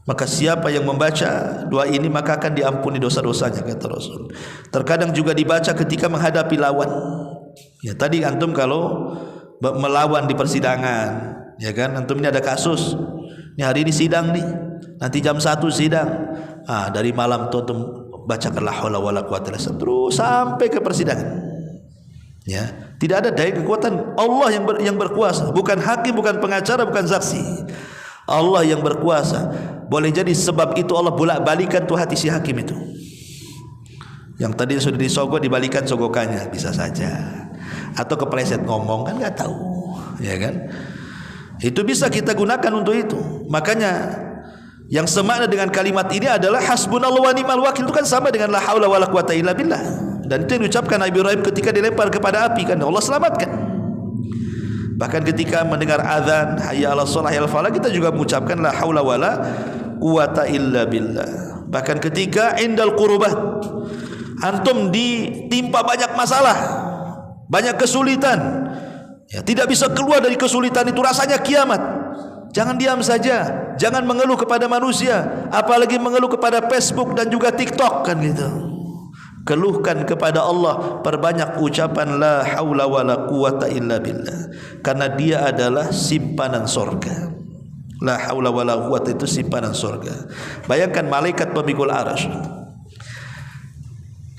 Maka siapa yang membaca doa ini maka akan diampuni dosa-dosanya, kata Rasul. Terkadang juga dibaca ketika menghadapi lawan. Ya, tadi antum kalau melawan di persidangan, ya kan, antum ini ada kasus, ini hari ini sidang nih, nanti jam 1 sidang. Dari malam tuh antum bacakan la haula wala quwata illa billah terus sampai ke persidangan. Ya, tidak ada daya kekuatan Allah yang berkuasa, bukan hakim, bukan pengacara, bukan saksi. Allah yang berkuasa. Boleh jadi sebab itu Allah bolak-balikan tuh hati si hakim itu. Yang tadi sudah disogok dibalikan sogokannya, bisa saja. Atau kepleset ngomong, kan nggak tahu, ya kan? Itu bisa kita gunakan untuk itu. Makanya yang semakna dengan kalimat ini adalah hasbunallahu wa ni'mal wakil, itu kan sama dengan la haula wala quwata illa billah. Dan itu yang diucapkan Nabi Ibrahim ketika dilempar kepada api, kan Allah selamatkan. Bahkan ketika mendengar azan hayya 'alas shalah hayya 'alal falah, kita juga mengucapkan la haula wala quwata illa billah. Bahkan ketika indal qurbat, antum ditimpa banyak masalah, banyak kesulitan, ya, tidak bisa keluar dari kesulitan itu, rasanya kiamat. Jangan diam saja, jangan mengeluh kepada manusia, apalagi mengeluh kepada Facebook dan juga TikTok, kan gitu. Keluhkan kepada Allah, perbanyak ucapan la haula wala quwata illa billah, karena dia adalah simpanan surga. La haula wala quwata itu simpanan surga. Bayangkan malaikat pemikul arsy.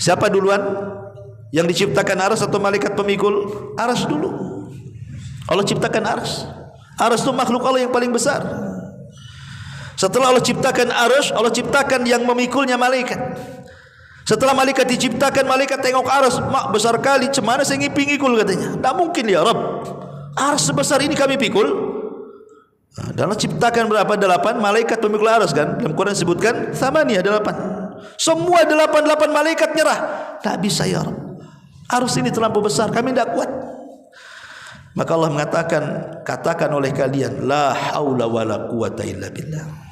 Siapa duluan? Yang diciptakan arsy atau malaikat pemikul arsy dulu? Allah ciptakan arsy. Arsy itu makhluk Allah yang paling besar. Setelah Allah ciptakan arsy, Allah ciptakan yang memikulnya malaikat. Setelah malaikat diciptakan, malaikat tengok arsy, mak besar kali, cemana saya ngiping-ngikul, katanya. Tak mungkin ya Rabb, arsy sebesar ini kami pikul. Dalam ciptakan berapa? 8 malaikat pemikul arsy, kan? Dalam Quran disebutkan thamaniyah, 8. Semua 8 malaikat nyerah. Tak bisa ya Rabb, arsy ini terlampau besar, kami tidak kuat. Maka Allah mengatakan, katakan oleh kalian la haula wala quwata illa billah.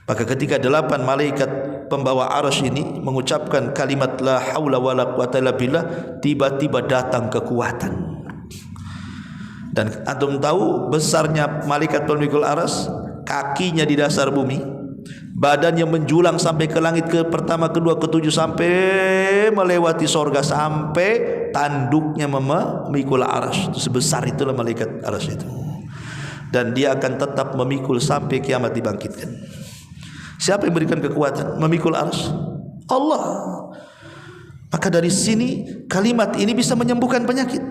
Maka ketika 8 malaikat pembawa arsy ini mengucapkan kalimat la haula wala quwata illa billah, tiba-tiba datang kekuatan. Dan antum tahu besarnya malaikat pemikul arsy, kakinya di dasar bumi, badannya menjulang sampai ke langit ke pertama, kedua, ketujuh, sampai melewati sorga, sampai tanduknya memikul arsy. Sebesar itulah malaikat arsy itu. Dan dia akan tetap memikul sampai kiamat dibangkitkan. Siapa yang berikan kekuatan memikul arsy? Allah. Maka dari sini kalimat ini bisa menyembuhkan penyakit.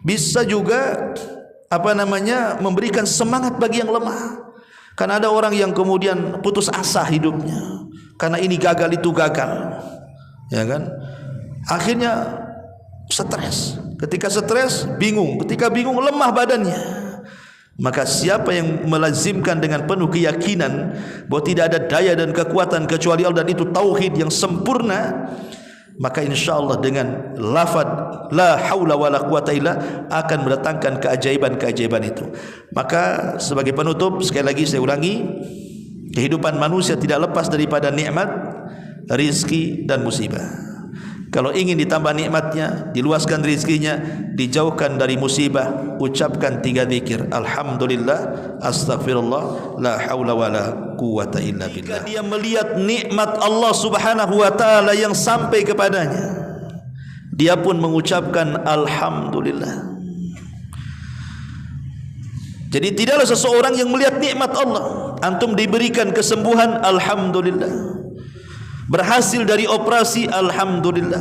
Bisa juga memberikan semangat bagi yang lemah. Karena ada orang yang kemudian putus asa hidupnya karena ini gagal itu gagal. Ya kan? Akhirnya stres. Ketika stres bingung, ketika bingung lemah badannya. Maka siapa yang melazimkan dengan penuh keyakinan bahwa tidak ada daya dan kekuatan kecuali Allah, dan itu tauhid yang sempurna, maka insyaallah dengan lafaz la haula wala quwata illa akan mendatangkan keajaiban-keajaiban itu. Maka sebagai penutup sekali lagi saya ulangi, kehidupan manusia tidak lepas daripada nikmat, rizki dan musibah. Kalau ingin ditambah nikmatnya, diluaskan rizkinya, dijauhkan dari musibah, ucapkan 3 zikir. Alhamdulillah, astaghfirullah, la haula wala quwata illa billah. Jika dia melihat nikmat Allah Subhanahu wa taala yang sampai kepadanya, dia pun mengucapkan alhamdulillah. Jadi tidaklah seseorang yang melihat nikmat Allah, antum diberikan kesembuhan, alhamdulillah. Berhasil dari operasi, alhamdulillah.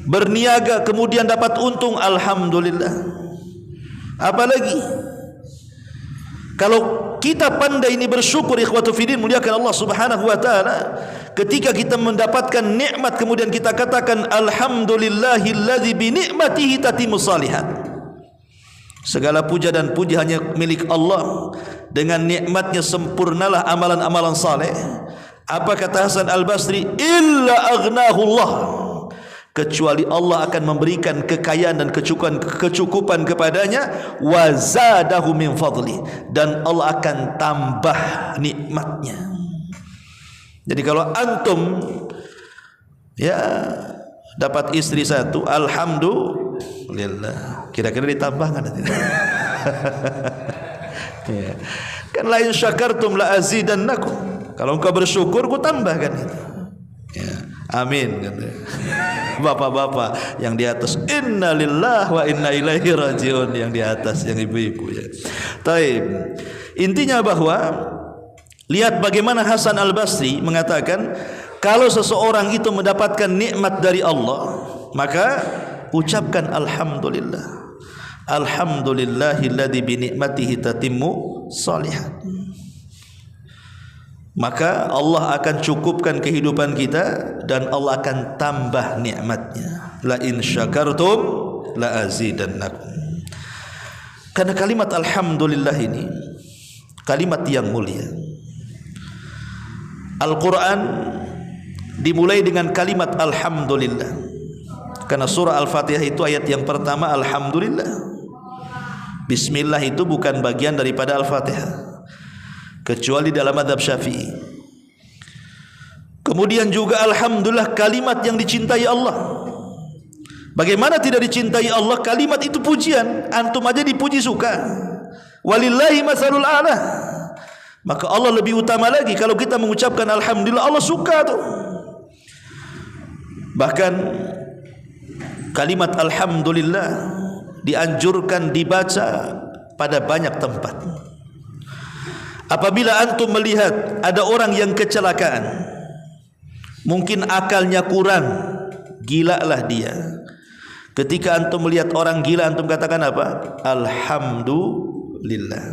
Berniaga kemudian dapat untung, alhamdulillah. Apalagi kalau kita pandai ini bersyukur, ikhwatu fiddin, muliakan Allah Subhanahu wa taala, ketika kita mendapatkan nikmat kemudian kita katakan alhamdulillahilladzi bi ni'matihi tatimmus shalihat. Segala puja dan puji hanya milik Allah, dengan nikmatnya sempurnalah amalan-amalan saleh. Apa kata Hasan Al-Basri? Illa aghnahullah, kecuali Allah akan memberikan kekayaan dan kecukupan kepadanya, wa zadahu min fadli, dan Allah akan tambah nikmatnya. Jadi kalau antum ya dapat istri 1, alhamdulillah, kira-kira ditambahkan nanti. Ya. Kan la in syakartum la azidannakum, kalau engkau bersyukur ku tambahkan itu. Ya, amin. Bapak-bapak yang di atas, inna lillahi wa inna ilaihi rajiun, yang di atas, yang ibu-ibu ya. Taib. Intinya bahwa lihat bagaimana Hasan Al-Basri mengatakan, kalau seseorang itu mendapatkan nikmat dari Allah, maka ucapkan alhamdulillah. Alhamdulillahilladzi bi ni'matihi tatimmu shalihat. Maka Allah akan cukupkan kehidupan kita dan Allah akan tambah nikmatnya. La in syakartum la azidannakum. Karena kalimat alhamdulillah ini kalimat yang mulia. Al-Quran dimulai dengan kalimat alhamdulillah, karena surah Al-Fatihah itu ayat yang pertama alhamdulillah. Bismillah itu bukan bagian daripada Al-Fatihah, kecuali dalam mazhab Syafi'i. Kemudian juga alhamdulillah kalimat yang dicintai Allah. Bagaimana tidak dicintai Allah? Kalimat itu pujian, antum aja dipuji suka. Walillahi masalul a'la. Maka Allah lebih utama lagi kalau kita mengucapkan alhamdulillah, Allah suka tuh. Bahkan kalimat alhamdulillah dianjurkan dibaca pada banyak tempat. Apabila antum melihat ada orang yang kecelakaan, mungkin akalnya kurang, gila lah dia. Ketika antum melihat orang gila, antum katakan apa? Alhamdulillah,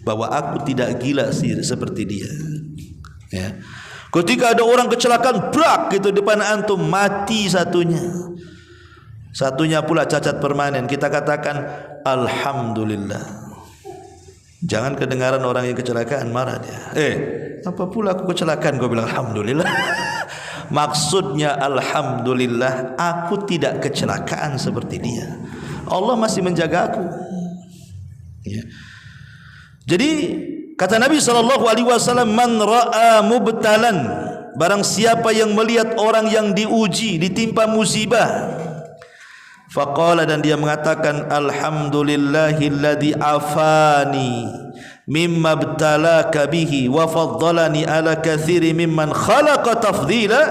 bahwa aku tidak gila seperti dia. Ya. Ketika ada orang kecelakaan, brak gitu depan antum, mati satunya pula cacat permanen, kita katakan alhamdulillah. Jangan kedengaran orang yang kecelakaan marah dia. Apa pula aku kecelakaan, kau bilang alhamdulillah. Maksudnya alhamdulillah aku tidak kecelakaan seperti dia, Allah masih menjaga aku. Ya. Jadi kata Nabi SAW, man ra'a mubtalan, barang siapa yang melihat orang yang diuji, ditimpa musibah, faqala, dan dia mengatakan alhamdulillahilladzi afani mimma btalaka bihi wa faddalani ala katsiri mimman khalaqa tafdila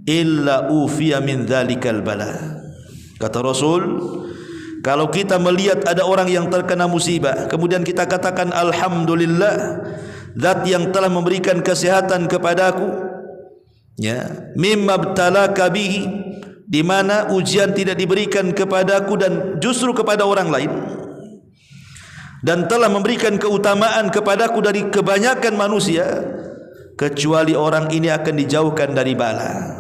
illa ufiya min dzalikal bala. Kata Rasul, kalau kita melihat ada orang yang terkena musibah, kemudian kita katakan alhamdulillah, zat yang telah memberikan kesehatan kepadaku, ya, mimma btalaka bihi, di mana ujian tidak diberikan kepadaku dan justru kepada orang lain, dan telah memberikan keutamaan kepadaku dari kebanyakan manusia, kecuali orang ini akan dijauhkan dari bala.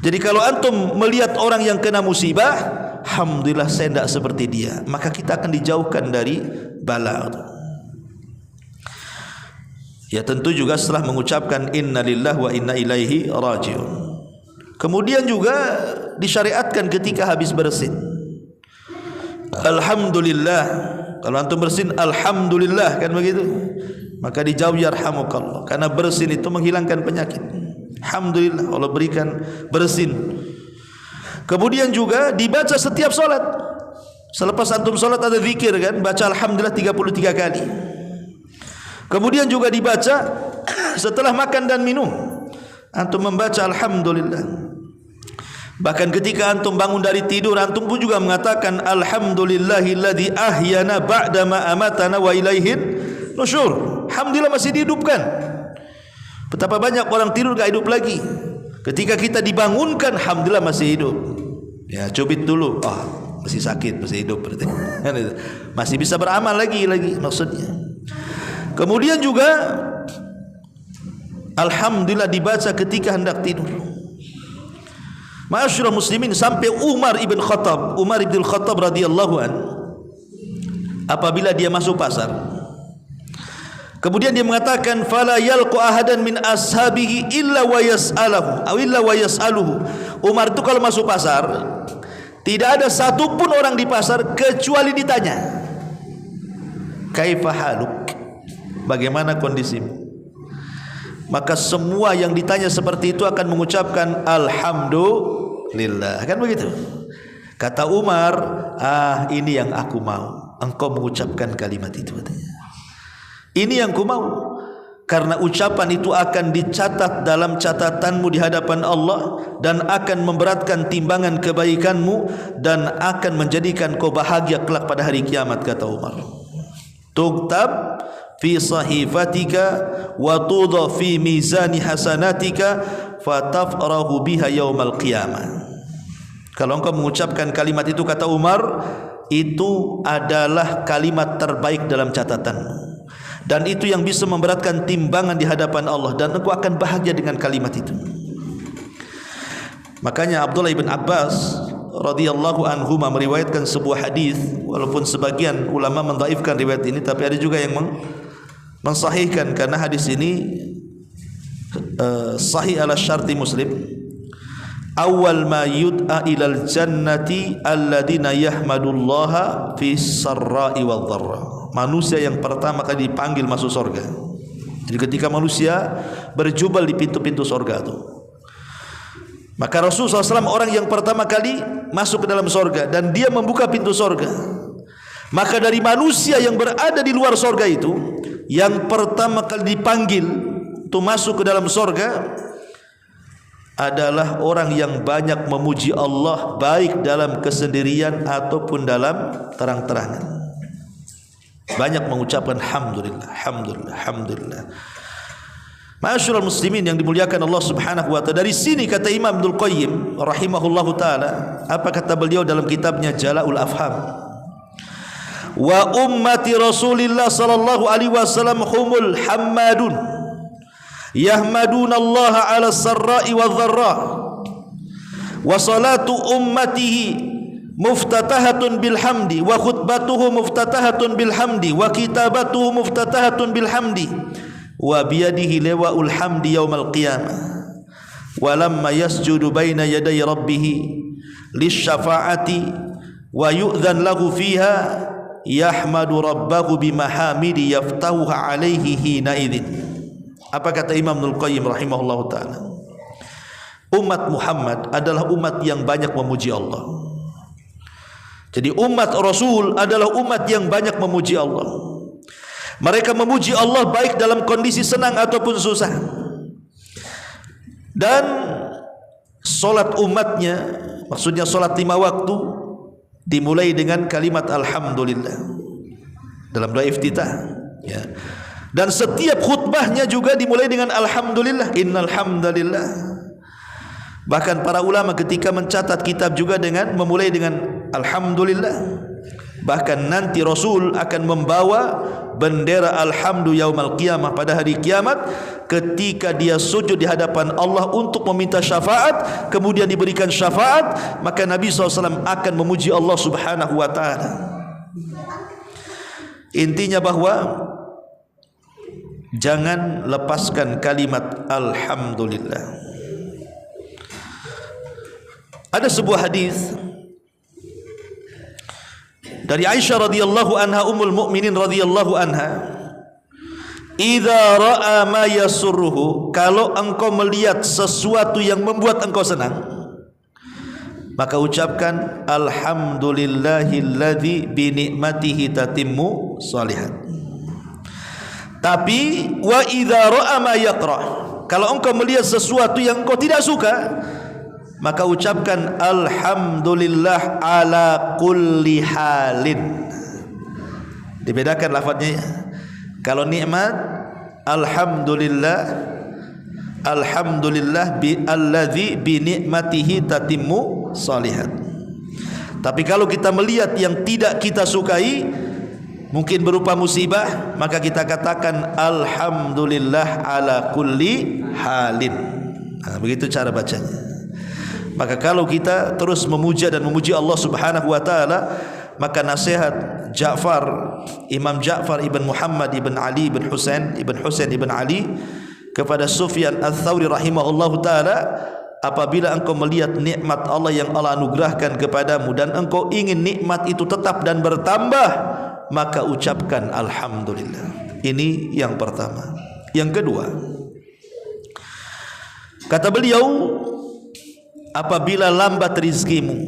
Jadi kalau antum melihat orang yang kena musibah, alhamdulillah saya tidak seperti dia, maka kita akan dijauhkan dari bala. Ya tentu juga setelah mengucapkan innalillahi wa inna ilaihi rajiun. Kemudian juga disyariatkan ketika habis bersin, alhamdulillah. Kalau antum bersin alhamdulillah, kan begitu, maka dijawab yarhamukallah, karena bersin itu menghilangkan penyakit. Alhamdulillah Allah berikan bersin. Kemudian juga dibaca setiap solat. Selepas antum solat ada zikir, kan, baca alhamdulillah 33 kali. Kemudian juga dibaca setelah makan dan minum, antum membaca alhamdulillah. Bahkan ketika antum bangun dari tidur, antum pun juga mengatakan alhamdulillahilladzi ahyana ba'dama amatana wa ilaihin nusyur. Alhamdulillah masih dihidupkan. Betapa banyak orang tidur enggak hidup lagi. Ketika kita dibangunkan, alhamdulillah masih hidup. Ya, cubit dulu, masih sakit, masih hidup berarti. Masih bisa beramal lagi maksudnya. Kemudian juga alhamdulillah dibaca ketika hendak tidur. Ma'asyiral muslimin, sampai Umar ibn Khattab radhiyallahu an, apabila dia masuk pasar, kemudian dia mengatakan fala yalqu ahadan min ashabihi illa wa yas'aluhu. Umar itu kalau masuk pasar, tidak ada satupun orang di pasar kecuali ditanya, kaifa haluk, bagaimana kondisimu? Maka semua yang ditanya seperti itu akan mengucapkan alhamdulillah, kan begitu. Kata Umar, ini yang aku mau, engkau mengucapkan kalimat itu, katanya. Ini yang ku mau, karena ucapan itu akan dicatat dalam catatanmu di hadapan Allah, dan akan memberatkan timbangan kebaikanmu, dan akan menjadikan kau bahagia kelak pada hari kiamat, kata Umar. Tuktab fi sahifatika wa tudha fi mizani hasanatika fatafrahu biha yaumal qiyamah. Kalau engkau mengucapkan kalimat itu, kata Umar, itu adalah kalimat terbaik dalam catatanmu, dan itu yang bisa memberatkan timbangan di hadapan Allah, dan engkau akan bahagia dengan kalimat itu. Makanya Abdullah ibn Abbas radhiyallahu anhuma meriwayatkan sebuah hadis, walaupun sebagian ulama mendhaifkan riwayat ini, tapi ada juga yang mensahihkan, karena hadis ini sahih ala syarti Muslim. Awal ma yud'a ilal jannati alladina yahmadullaha fi sarra'i wal dharra. Manusia yang pertama kali dipanggil masuk surga. Jadi ketika manusia berjubel di pintu-pintu surga itu, maka Rasulullah SAW orang yang pertama kali masuk ke dalam surga, dan dia membuka pintu surga. Maka dari manusia yang berada di luar surga itu, yang pertama kali dipanggil untuk masuk ke dalam surga adalah orang yang banyak memuji Allah, baik dalam kesendirian ataupun dalam terang-terangan. Banyak mengucapkan alhamdulillah, alhamdulillah, alhamdulillah. Ma'asyiral muslimin yang dimuliakan Allah Subhanahu wa taala. Dari sini kata Imam Ibnul Qayyim rahimahullahu taala, apa kata beliau dalam kitabnya Jala'ul Afham? Wa ummati Rasulillah sallallahu alaihi wasallam humul hammadun yahmaduna Allah ala sarra'i wal dharra, wa salatu ummatihi muftatahatun bil hamdi, wa khutbatuhu muftatahatun bil hamdi, wa kitabatuhu muftatahatun bil hamdi, wa biyadihi lawa'ul hamdi yaumal qiyamah, wa lamma yasjudu baina yaday rabbih lisyafa'ati wa yu'dhan lahu fiha yahmadu rabbahu bimahamidi yaftahuha alaihi hina idzin. Apa kata Imam Ibnul Qayyim rahimahullahu taala? Umat Muhammad adalah umat yang banyak memuji Allah. Jadi umat Rasul adalah umat yang banyak memuji Allah. Mereka memuji Allah baik dalam kondisi senang ataupun susah. Dan solat umatnya, maksudnya solat 5 waktu, dimulai dengan kalimat alhamdulillah dalam doa iftitah, ya. Dan setiap khutbahnya juga dimulai dengan alhamdulillah, innal hamdalillah. Bahkan para ulama ketika mencatat kitab juga dengan memulai dengan alhamdulillah. Bahkan nanti Rasul akan membawa bendera alhamdu yaumal qiyamah pada hari kiamat, ketika dia sujud di hadapan Allah untuk meminta syafaat, kemudian diberikan syafaat, maka Nabi SAW akan memuji Allah Subhanahu wa ta'ala. Intinya bahwa jangan lepaskan kalimat alhamdulillah. Ada sebuah hadis dari Aisyah radhiyallahu anha, ummul mukminin radhiyallahu anha, idza ra'a ma yasurruhu, kalau engkau melihat sesuatu yang membuat engkau senang, maka ucapkan alhamdulillahilladzi bi ni'matihi tatimmu shalihat. Tapi wa idza ra'a ma yakrah, kalau engkau melihat sesuatu yang engkau tidak suka, maka ucapkan alhamdulillah ala kulli halin. Dibedakan lafadznya ya. Kalau nikmat alhamdulillah, alhamdulillah bi alladzi bi ni'matihi tatimmu shalihat. Tapi kalau kita melihat yang tidak kita sukai, mungkin berupa musibah, maka kita katakan alhamdulillah ala kulli halin. Begitu cara bacanya. Maka kalau kita terus memuja dan memuji Allah Subhanahu wa taala, maka nasihat Ja'far, Imam Ja'far ibn Muhammad ibn Ali ibn Husain ibn Ali kepada Sufyan Ats-Tsauri rahimahullahu taala, apabila engkau melihat nikmat Allah yang Allah anugerahkan kepadamu dan engkau ingin nikmat itu tetap dan bertambah, maka ucapkan alhamdulillah. Ini yang pertama. Yang kedua, kata beliau, apabila lambat rizkimu,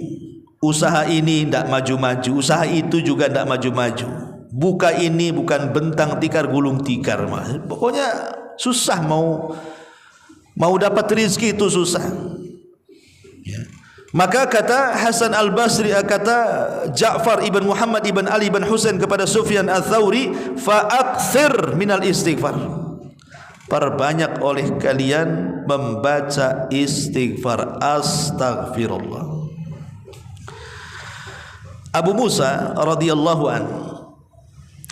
usaha ini tidak maju-maju, usaha itu juga tidak maju-maju, buka ini bukan bentang tikar gulung tikar, pokoknya susah mau dapat rizki itu susah ya. Maka kata Hasan Al-Basri, kata Ja'far ibn Muhammad ibn Ali ibn Husain kepada Sufyan Ats-Tsauri, fa'aktsir minal istighfar, perbanyak oleh kalian membaca istighfar, astaghfirullah. Abu Musa radhiyallahu an,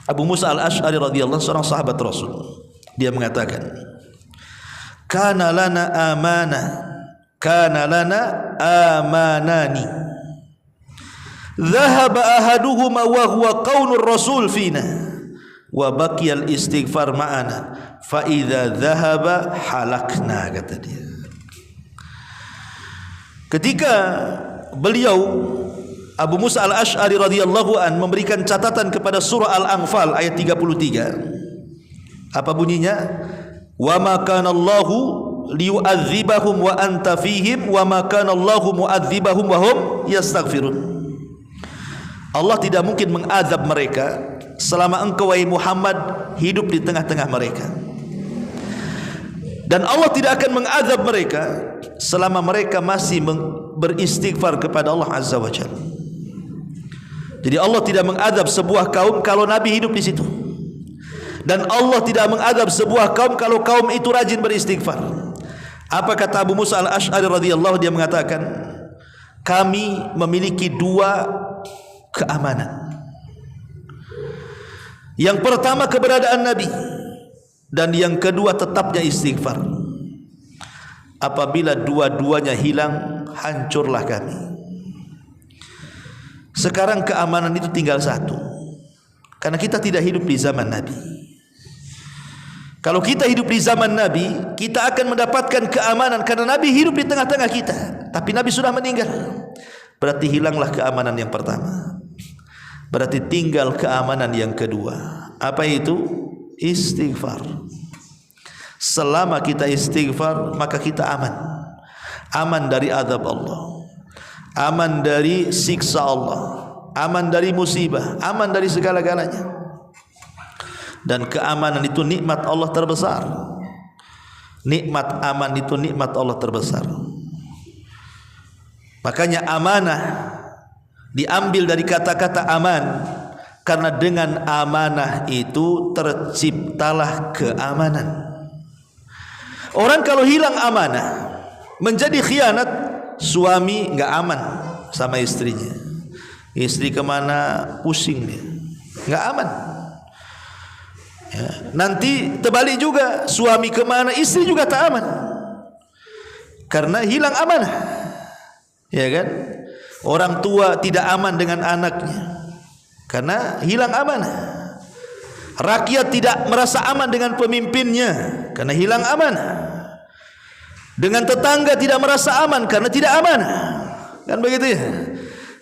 Abu Musa Al-Asy'ari radhiyallahu, seorang sahabat Rasul, dia mengatakan, kana lana amanani dhahaba ahaduhuma wa huwa qaulur rasul fina wa baqiyal istighfar ma'ana fa idza dhahaba halakna, kata dia. Ketika beliau Abu Musa Al-Asy'ari radhiyallahu an memberikan catatan kepada surah Al-Anfal ayat 33, apa bunyinya? Wa ma kana Allahu liyu'adzibahum wa anta fihim wa ma kana Allahu mu'adzibahum wa hum yastaghfirun. Allah tidak mungkin mengazab mereka selama engkau wahai Muhammad hidup di tengah-tengah mereka, dan Allah tidak akan mengazab mereka selama mereka masih beristighfar kepada Allah Azza wa Jalla. Jadi Allah tidak mengazab sebuah kaum kalau Nabi hidup di situ, dan Allah tidak mengazab sebuah kaum kalau kaum itu rajin beristighfar. Apa kata Abu Musa Al-Asy'ari radhiyallahu, dia mengatakan, kami memiliki dua keamanan. Yang pertama keberadaan Nabi, dan yang kedua tetapnya istighfar. Apabila dua-duanya hilang, hancurlah kami. Sekarang keamanan itu tinggal satu, karena kita tidak hidup di zaman Nabi. Kalau kita hidup di zaman Nabi, kita akan mendapatkan keamanan karena Nabi hidup di tengah-tengah kita. Tapi Nabi sudah meninggal, berarti hilanglah keamanan yang pertama. Berarti tinggal keamanan yang kedua. Apa itu? Istighfar. Selama kita istighfar, maka kita aman. Aman dari azab Allah, aman dari siksa Allah, aman dari musibah, aman dari segala-galanya. Dan keamanan itu nikmat Allah terbesar. Nikmat aman itu nikmat Allah terbesar. Makanya amanah diambil dari kata-kata aman, karena dengan amanah itu terciptalah keamanan. Orang kalau hilang amanah, menjadi khianat, suami enggak aman sama istrinya. Istri kemana pusing dia, enggak aman. Ya, nanti terbalik juga, suami kemana istri juga tak aman, karena hilang amanah. Ya kan? Orang tua tidak aman dengan anaknya karena hilang amanah. Rakyat tidak merasa aman dengan pemimpinnya karena hilang amanah. Dengan tetangga tidak merasa aman karena tidak amanah. Kan begitu ya?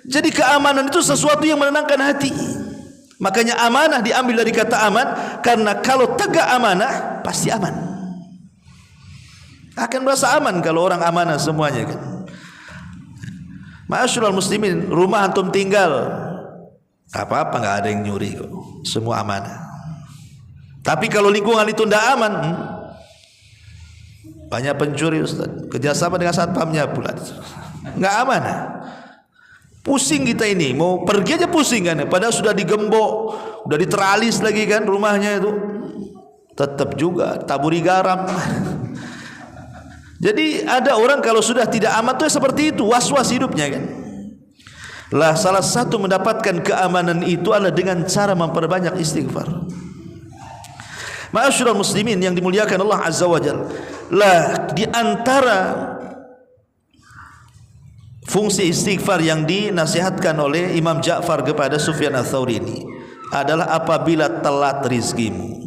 Jadi keamanan itu sesuatu yang menenangkan hati. Makanya amanah diambil dari kata aman, karena kalau tegak amanah pasti aman. Akan merasa aman kalau orang amanah semuanya kan. Ma'asyiral muslimin, rumah antum tinggal apa-apa, enggak ada yang nyuri kok. Semua amanah. Tapi kalau lingkungan itu tidak aman, banyak pencuri Ustaz. Kerjasama dengan satpamnya pula, enggak amanah. Pusing kita ini, mau pergi aja pusing kan. Padahal sudah digembok, sudah diteralis lagi kan rumahnya itu. Tetap juga taburi garam. Jadi ada orang kalau sudah tidak aman tuh seperti itu, was-was hidupnya kan. Lah salah satu mendapatkan keamanan itu adalah dengan cara memperbanyak istighfar. Ma'asyiral muslimin yang dimuliakan Allah Azza wa Jalla. Lah di antara fungsi istighfar yang dinasihatkan oleh Imam Ja'far kepada Sufyan Ats-Tsauri ini adalah apabila telat rizkimu,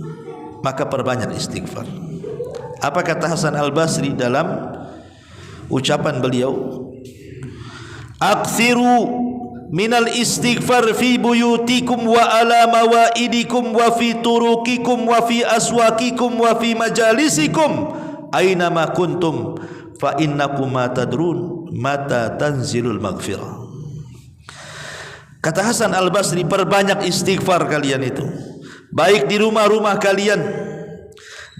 maka perbanyak istighfar. Apa kata Hasan Al-Basri dalam ucapan beliau? Aktsiru minal istighfar fi buyutikum wa ala mawaidikum wa fi turukikum wa fi aswakikum wa fi majalisikum aina ma kuntum fa innakum ma tadrun mata tanzilul maghfirah. Kata Hasan Al-Basri, perbanyak istighfar kalian itu, baik di rumah-rumah kalian,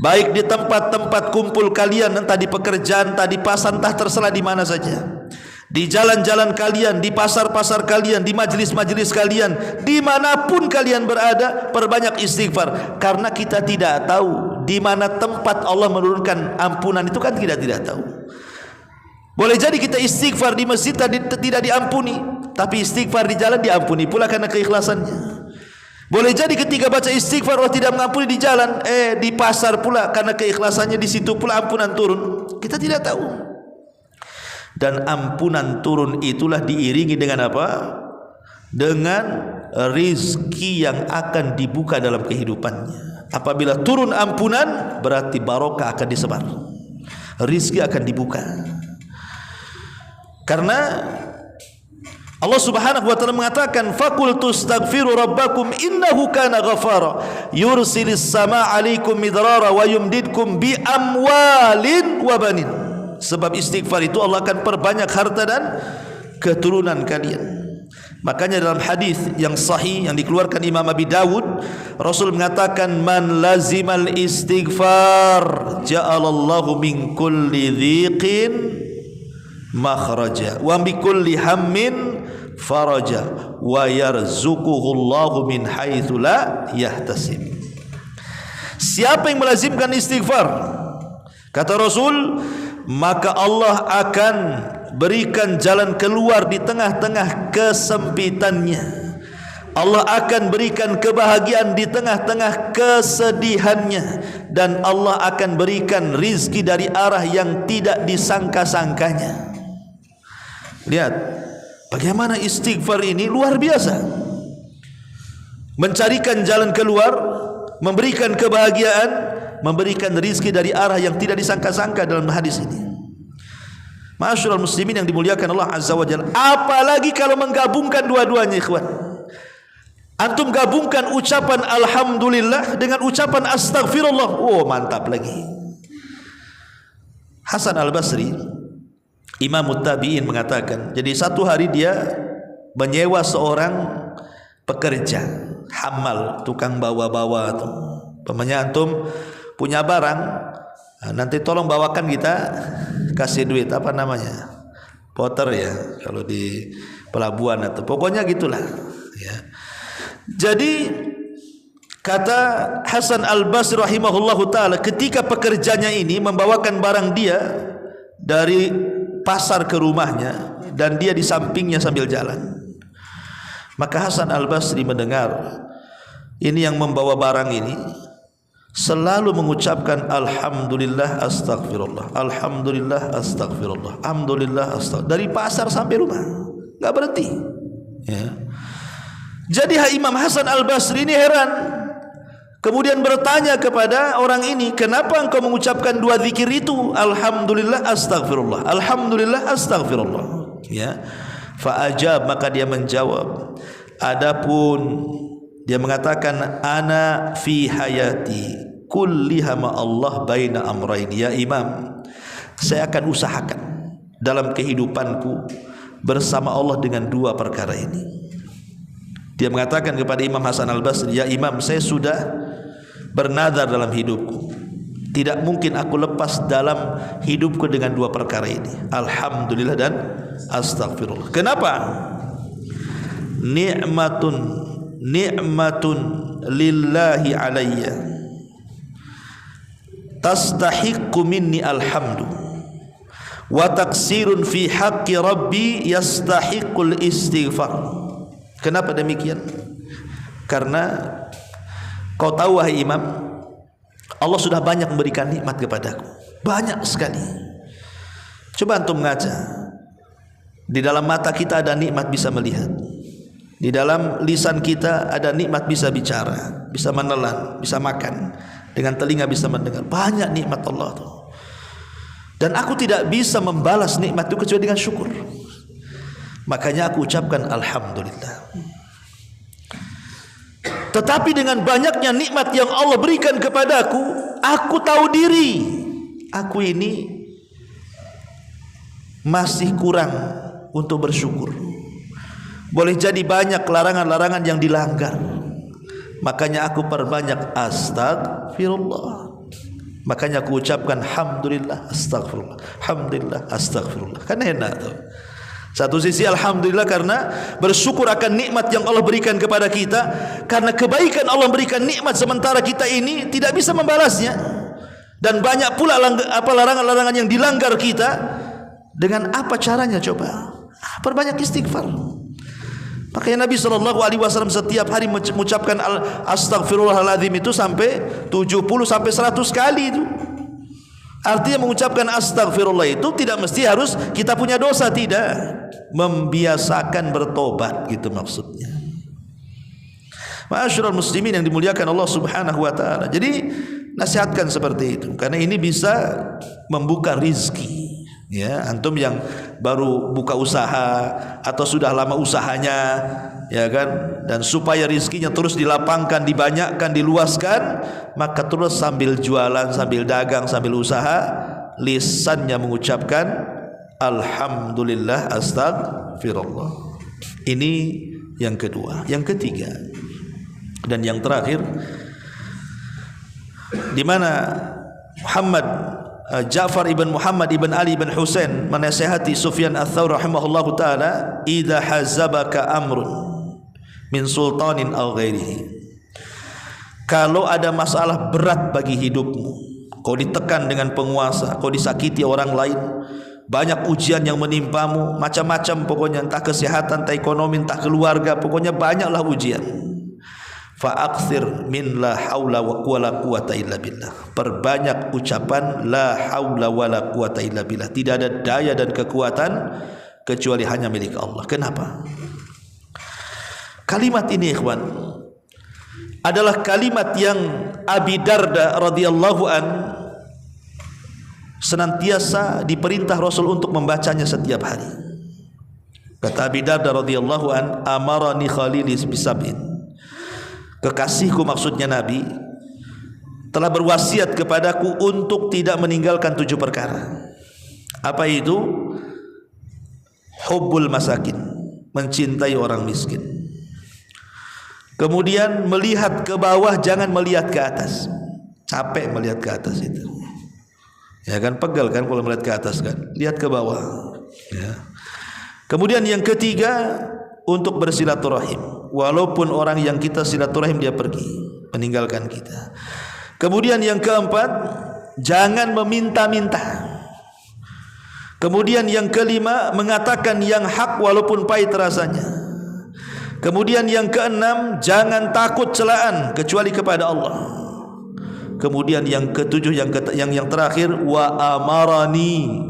baik di tempat-tempat kumpul kalian, entah di pekerjaan, entah di pasar, entah terserah di mana saja, di jalan-jalan kalian, di pasar-pasar kalian, di majlis-majlis kalian, dimanapun kalian berada, perbanyak istighfar. Karena kita tidak tahu di mana tempat Allah menurunkan ampunan itu kan kita tidak tahu. Boleh jadi kita istighfar di masjid tidak diampuni, tapi istighfar di jalan diampuni pula karena keikhlasannya. Boleh jadi ketika baca istighfar Allah tidak mengampuni di jalan, di pasar pula karena keikhlasannya, di situ pula ampunan turun. Kita tidak tahu. Dan ampunan turun itulah diiringi dengan apa? Dengan rizki yang akan dibuka dalam kehidupannya. Apabila turun ampunan, berarti barokah akan disebar, rizki akan dibuka. Karena Allah Subhanahu wa taala mengatakan, faqul tastaghfiru rabbakum innahu kana ghafara yursilis samaa 'alaikum midrara wa yumdidkum bi amwalin wa banin. Sebab istighfar itu Allah akan perbanyak harta dan keturunan kalian. Makanya dalam hadis yang sahih yang dikeluarkan Imam Abi Dawud, Rasul mengatakan, man lazimal istighfar ja'alallahu min kulli dhiqin makhraja wa bi kulli hammin faraja wa yarzuquhu Allahu min haitsu la yahtasib. Siapa yang melazimkan istighfar, kata Rasul, maka Allah akan berikan jalan keluar di tengah-tengah kesempitannya. Allah akan berikan kebahagiaan di tengah-tengah kesedihannya, dan Allah akan berikan rizki dari arah yang tidak disangka-sangkanya. Lihat bagaimana istighfar ini luar biasa, mencarikan jalan keluar, memberikan kebahagiaan, memberikan rizki dari arah yang tidak disangka-sangka dalam hadis ini. Ma'asyiral muslimin yang dimuliakan Allah Azza wa Jalla. Apalagi kalau menggabungkan dua-duanya, ikhwan. Antum gabungkan ucapan alhamdulillah dengan ucapan astaghfirullah. Oh, mantap lagi. Hasan Al-Basri, Imam Tabi'in, mengatakan, jadi satu hari dia menyewa seorang pekerja hamal, tukang bawa-bawa tuh. Pemanya antum punya barang, nanti tolong bawakan, kita kasih duit, apa namanya, porter ya kalau di pelabuhan, atau pokoknya gitulah ya. Jadi kata Hasan Al-Basri rahimahullahu taala, ketika pekerjanya ini membawakan barang dia dari pasar ke rumahnya dan dia di sampingnya sambil jalan, maka Hasan Al-Basri mendengar ini yang membawa barang ini selalu mengucapkan alhamdulillah astaghfirullah, alhamdulillah astaghfirullah, alhamdulillah astaghfirullah, dari pasar sampai rumah, enggak berhenti ya. Jadi Imam Hasan Al-Basri ini heran, Kemudian bertanya kepada orang ini, kenapa engkau mengucapkan dua zikir itu? Alhamdulillah, astaghfirullah. Alhamdulillah, astaghfirullah. Ya. Fa'ajab, maka dia menjawab. Adapun dia mengatakan, ana fi hayati kulliha ma Allah baina amrayn. Ya Imam, saya akan usahakan dalam kehidupanku bersama Allah dengan dua perkara ini. Dia mengatakan kepada Imam Hasan Al-Basri, ya Imam, saya sudah bernazar dalam hidupku, tidak mungkin aku lepas dalam hidupku dengan dua perkara ini, alhamdulillah dan astaghfirullah. Kenapa? Ni'matun lillahi alayya tastahiqqu minni alhamdu wa taksirun fi haqqi rabbi yastahiqqul istighfar. Kenapa demikian? Karena kau tahu wahai Imam, Allah sudah banyak memberikan nikmat kepadaku, banyak sekali. Coba antum ngaca. Di dalam mata kita ada nikmat bisa melihat, di dalam lisan kita ada nikmat bisa bicara, bisa menelan, bisa makan, dengan telinga bisa mendengar. Banyak nikmat Allah tuh. Dan aku tidak bisa membalas nikmat itu kecuali dengan syukur. Makanya aku ucapkan alhamdulillah. Tetapi dengan banyaknya nikmat yang Allah berikan kepadaku, aku tahu diri, aku ini masih kurang untuk bersyukur. Boleh jadi banyak larangan-larangan yang dilanggar. Makanya aku perbanyak astagfirullah. Makanya aku ucapkan alhamdulillah, astagfirullah, alhamdulillah, astagfirullah. Kan enak tuh. Satu sisi alhamdulillah karena bersyukur akan nikmat yang Allah berikan kepada kita, karena kebaikan Allah berikan nikmat sementara kita ini tidak bisa membalasnya. Dan banyak pula larangan-larangan yang dilanggar kita. Dengan apa caranya coba? Perbanyak istighfar. Makanya Nabi SAW setiap hari mengucapkan astaghfirullahaladzim itu sampai 70 sampai 100 kali itu. Artinya mengucapkan astaghfirullah itu tidak mesti harus kita punya dosa, tidak. Membiasakan bertobat, gitu maksudnya. Ma'asyiral muslimin yang dimuliakan Allah Subhanahu wa taala. Jadi nasihatkan seperti itu karena ini bisa membuka rizki. Ya, antum yang baru buka usaha atau sudah lama usahanya, ya kan, dan supaya rizkinya terus dilapangkan, dibanyakkan, diluaskan, maka terus sambil jualan, sambil dagang, sambil usaha, lisannya mengucapkan alhamdulillah, astagfirullah. Ini yang kedua. Yang ketiga dan yang terakhir, di mana Ja'far ibn Muhammad ibn Ali ibn Husain menasihati Sufyan Ats-Tsauri rahimahullahu taala, idza hazabaka amrun min sultanin aw ghairihi. Kalau ada masalah berat bagi hidupmu, kau ditekan dengan penguasa, kau disakiti orang lain, banyak ujian yang menimpamu, macam-macam pokoknya, entah kesehatan, entah ekonomi, entah keluarga, pokoknya banyaklah ujian. Fa'akthir min la haula wala quwata illa billah. Perbanyak ucapan la haula wala quwata illa billah. Tidak ada daya dan kekuatan kecuali hanya milik Allah. Kenapa? Kalimat ini ikhwan adalah kalimat yang Abi Darda radhiyallahu an senantiasa diperintah Rasul untuk membacanya setiap hari. Kata Abi Darda radhiyallahu an, amarani khalili bisab'in. Kekasihku, maksudnya Nabi, telah berwasiat kepadaku untuk tidak meninggalkan 7 perkara. Apa itu? Hubbul masakin, mencintai orang miskin. Kemudian melihat ke bawah, jangan melihat ke atas. Capek melihat ke atas itu. Ya kan, pegal kan kalau melihat ke atas kan. Lihat ke bawah. Ya. Kemudian yang ketiga, untuk bersilaturahim, walaupun orang yang kita silaturahim dia pergi meninggalkan kita. Kemudian yang keempat, jangan meminta-minta. Kemudian yang kelima, mengatakan yang hak walaupun pahit rasanya. Kemudian yang keenam, jangan takut celaan kecuali kepada Allah. Kemudian yang ketujuh, yang terakhir, wa amarani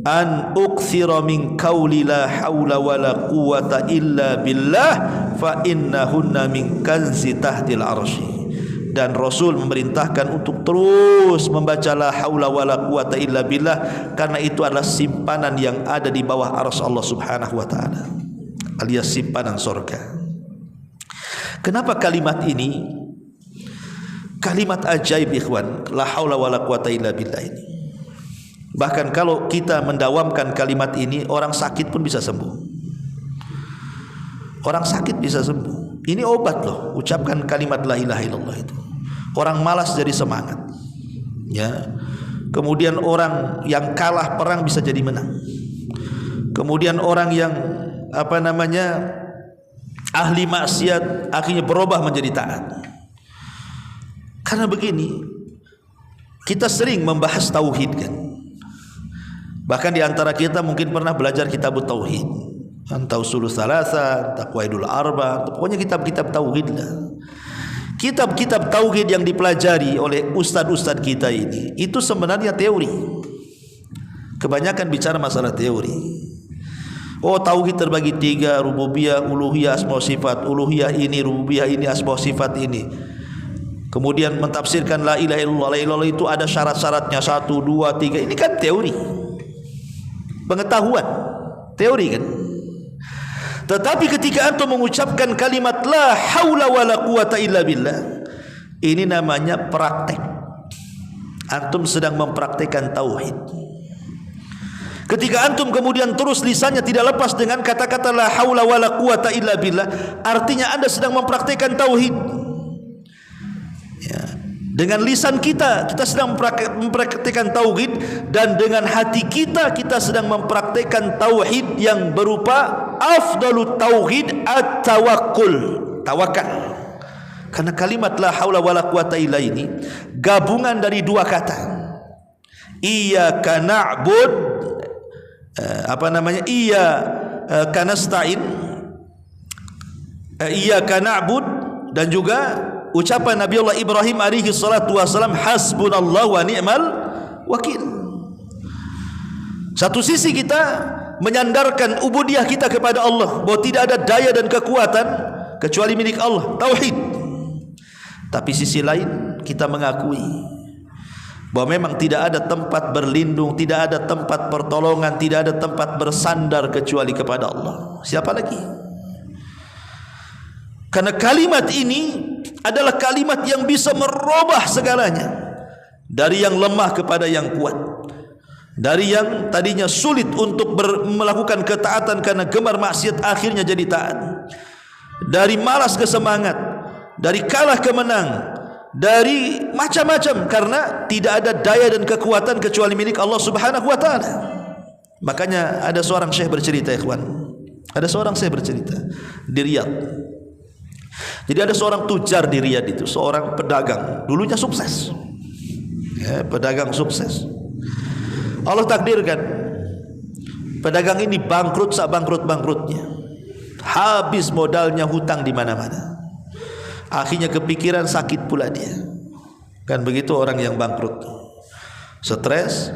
an ukthira min qawli la haula wala quwata illa billah fa innahunna min kanzi tahtil arsy. dan Rasul memerintahkan untuk terus membaca la haula wala quwata illa billah, karena itu adalah simpanan yang ada di bawah arsy Allah Subhanahu wa taala, alias simpanan surga. Kenapa kalimat ini kalimat ajaib ikhwan, la haula wala quwata illa billah ini? Bahkan kalau kita mendawamkan kalimat ini, orang sakit pun bisa sembuh. Orang sakit bisa sembuh. Ini obat loh, ucapkan kalimat la ilaha illallah itu. Orang malas jadi semangat. Ya. Kemudian orang yang kalah perang bisa jadi menang. Kemudian orang yang ahli maksiat akhirnya berubah menjadi taat. Karena begini, kita sering membahas tauhid kan. Bahkan di antara kita mungkin pernah belajar kitab tauhid, Tauhidul Tsalatsa, Taqwaidul Arba, pokoknya kitab-kitab tauhid lah. Kitab-kitab tauhid yang dipelajari oleh ustadz-ustadz kita ini itu sebenarnya teori. Kebanyakan bicara masalah teori. Oh, tauhid terbagi 3, rububiyah, uluhiyah, asma sifat. Uluhiyah ini, rububiyah ini, asma sifat ini. Kemudian mentafsirkan la ilaha illallah. La ilaha illallah itu ada syarat-syaratnya 1, 2, 3. Ini kan teori. Pengetahuan, teori kan. Tetapi ketika antum mengucapkan kalimat la haula wala quwata illa billah, ini namanya praktek. Antum sedang mempraktekkan tauhid. Ketika antum kemudian terus lisannya tidak lepas dengan kata-kata la haula wala quwata illa billah, artinya Anda sedang mempraktekkan tauhid. Ya. Dengan lisan kita sedang mempraktikkan tauhid, dan dengan hati kita sedang mempraktikkan tauhid yang berupa afdalut tauhid at-tawakkul, tawakal. Karena kalimat la haula wala quwata illa ini gabungan dari 2 kata. Iyyaka na'bud, iyyaka nasta'in, iyyaka na'bud, dan juga ucapan Nabi Allah Ibrahim alaihi salatu wasalam, hasbunallahu wa ni'mal wakil. Satu sisi kita menyandarkan ubudiyah kita kepada Allah, bahwa tidak ada daya dan kekuatan kecuali milik Allah, tauhid. Tapi sisi lain kita mengakui bahwa memang tidak ada tempat berlindung, tidak ada tempat pertolongan, tidak ada tempat bersandar kecuali kepada Allah. Siapa lagi? Karena kalimat ini adalah kalimat yang bisa merubah segalanya, dari yang lemah kepada yang kuat, dari yang tadinya sulit untuk melakukan ketaatan karena gemar maksiat akhirnya jadi taat, dari malas ke semangat, dari kalah ke menang, dari macam-macam, karena tidak ada daya dan kekuatan kecuali milik Allah Subhanahu wa taala. Makanya ada seorang syekh bercerita, ikhwan, ada seorang syekh bercerita di Riyadh. Jadi ada seorang tujar di Riyadh itu, seorang pedagang, dulunya sukses, ya, pedagang sukses. Allah takdirkan pedagang ini bangkrut, bangkrut-bangkrutnya, habis modalnya, hutang di mana-mana. Akhirnya kepikiran, sakit pula dia. Kan begitu orang yang bangkrut, stres,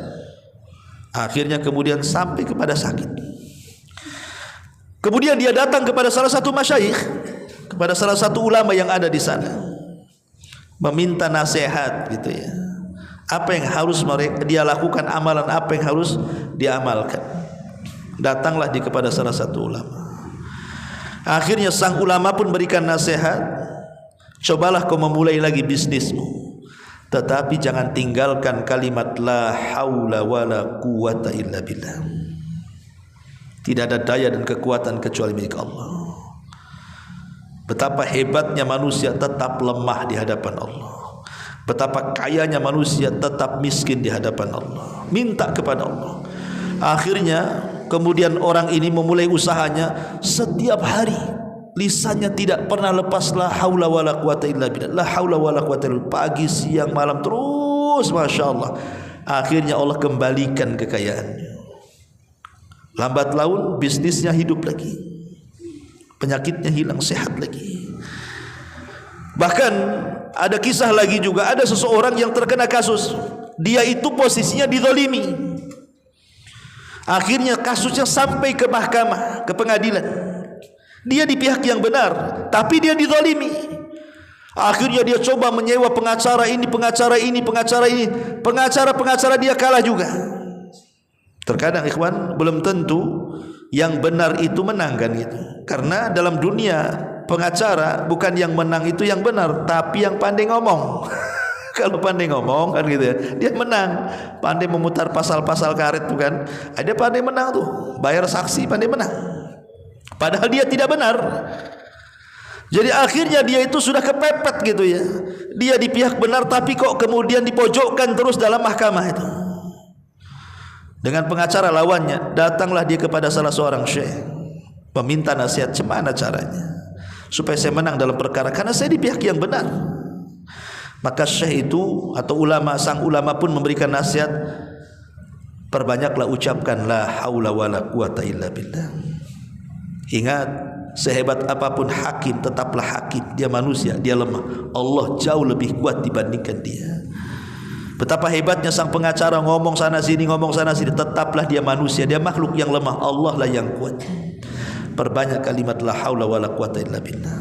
akhirnya kemudian sampai kepada sakit. Kemudian dia datang kepada salah satu masyayikh, kepada salah satu ulama yang ada di sana, meminta nasihat gitu ya. Apa yang harus dia lakukan, amalan apa yang harus dia amalkan. Datanglah dia kepada salah satu ulama. Akhirnya sang ulama pun berikan nasihat, cobalah kau memulai lagi bisnismu, tetapi jangan tinggalkan kalimat la haula wala quwata illa billah. Tidak ada daya dan kekuatan kecuali milik Allah. Betapa hebatnya manusia tetap lemah di hadapan Allah, betapa kayanya manusia tetap miskin di hadapan Allah. Minta kepada Allah. Akhirnya kemudian orang ini memulai usahanya. Setiap hari lisannya tidak pernah lepas la haula wala quwata illa billah, la haula wala quwata illa billah, pagi siang malam terus, masya Allah. Akhirnya Allah kembalikan kekayaannya. Lambat laun bisnisnya hidup lagi, penyakitnya hilang, sehat lagi. Bahkan ada kisah lagi juga, ada seseorang yang terkena kasus, dia itu posisinya dizalimi. Akhirnya kasusnya sampai ke mahkamah, ke pengadilan. Dia di pihak yang benar, tapi dia dizalimi. Akhirnya dia coba menyewa pengacara ini, pengacara dia kalah juga. Terkadang ikhwan, belum tentu yang benar itu menang kan gitu. Karena dalam dunia pengacara bukan yang menang itu yang benar, tapi yang pandai ngomong. Kalau pandai ngomong kan gitu ya, dia menang. Pandai memutar pasal-pasal karet tuh kan, ada pandai menang tuh, bayar saksi pandai menang. Padahal dia tidak benar. Jadi akhirnya dia itu sudah kepepet gitu ya. Dia di pihak benar tapi kok kemudian dipojokkan terus dalam mahkamah itu. Dengan pengacara lawannya, datanglah dia kepada salah seorang syekh, meminta nasihat, gimana caranya supaya saya menang dalam perkara, karena saya di pihak yang benar. Maka syekh itu atau sang ulama pun memberikan nasihat, perbanyaklah ucapkan la haula wala quwata illa billah. Ingat, sehebat apapun hakim, tetaplah hakim. Dia manusia, dia lemah. Allah jauh lebih kuat dibandingkan dia. Betapa hebatnya sang pengacara, ngomong sana sini, tetaplah dia manusia, dia makhluk yang lemah. Allah lah yang kuat. Perbanyak kalimat la haula wala quwata illa billah.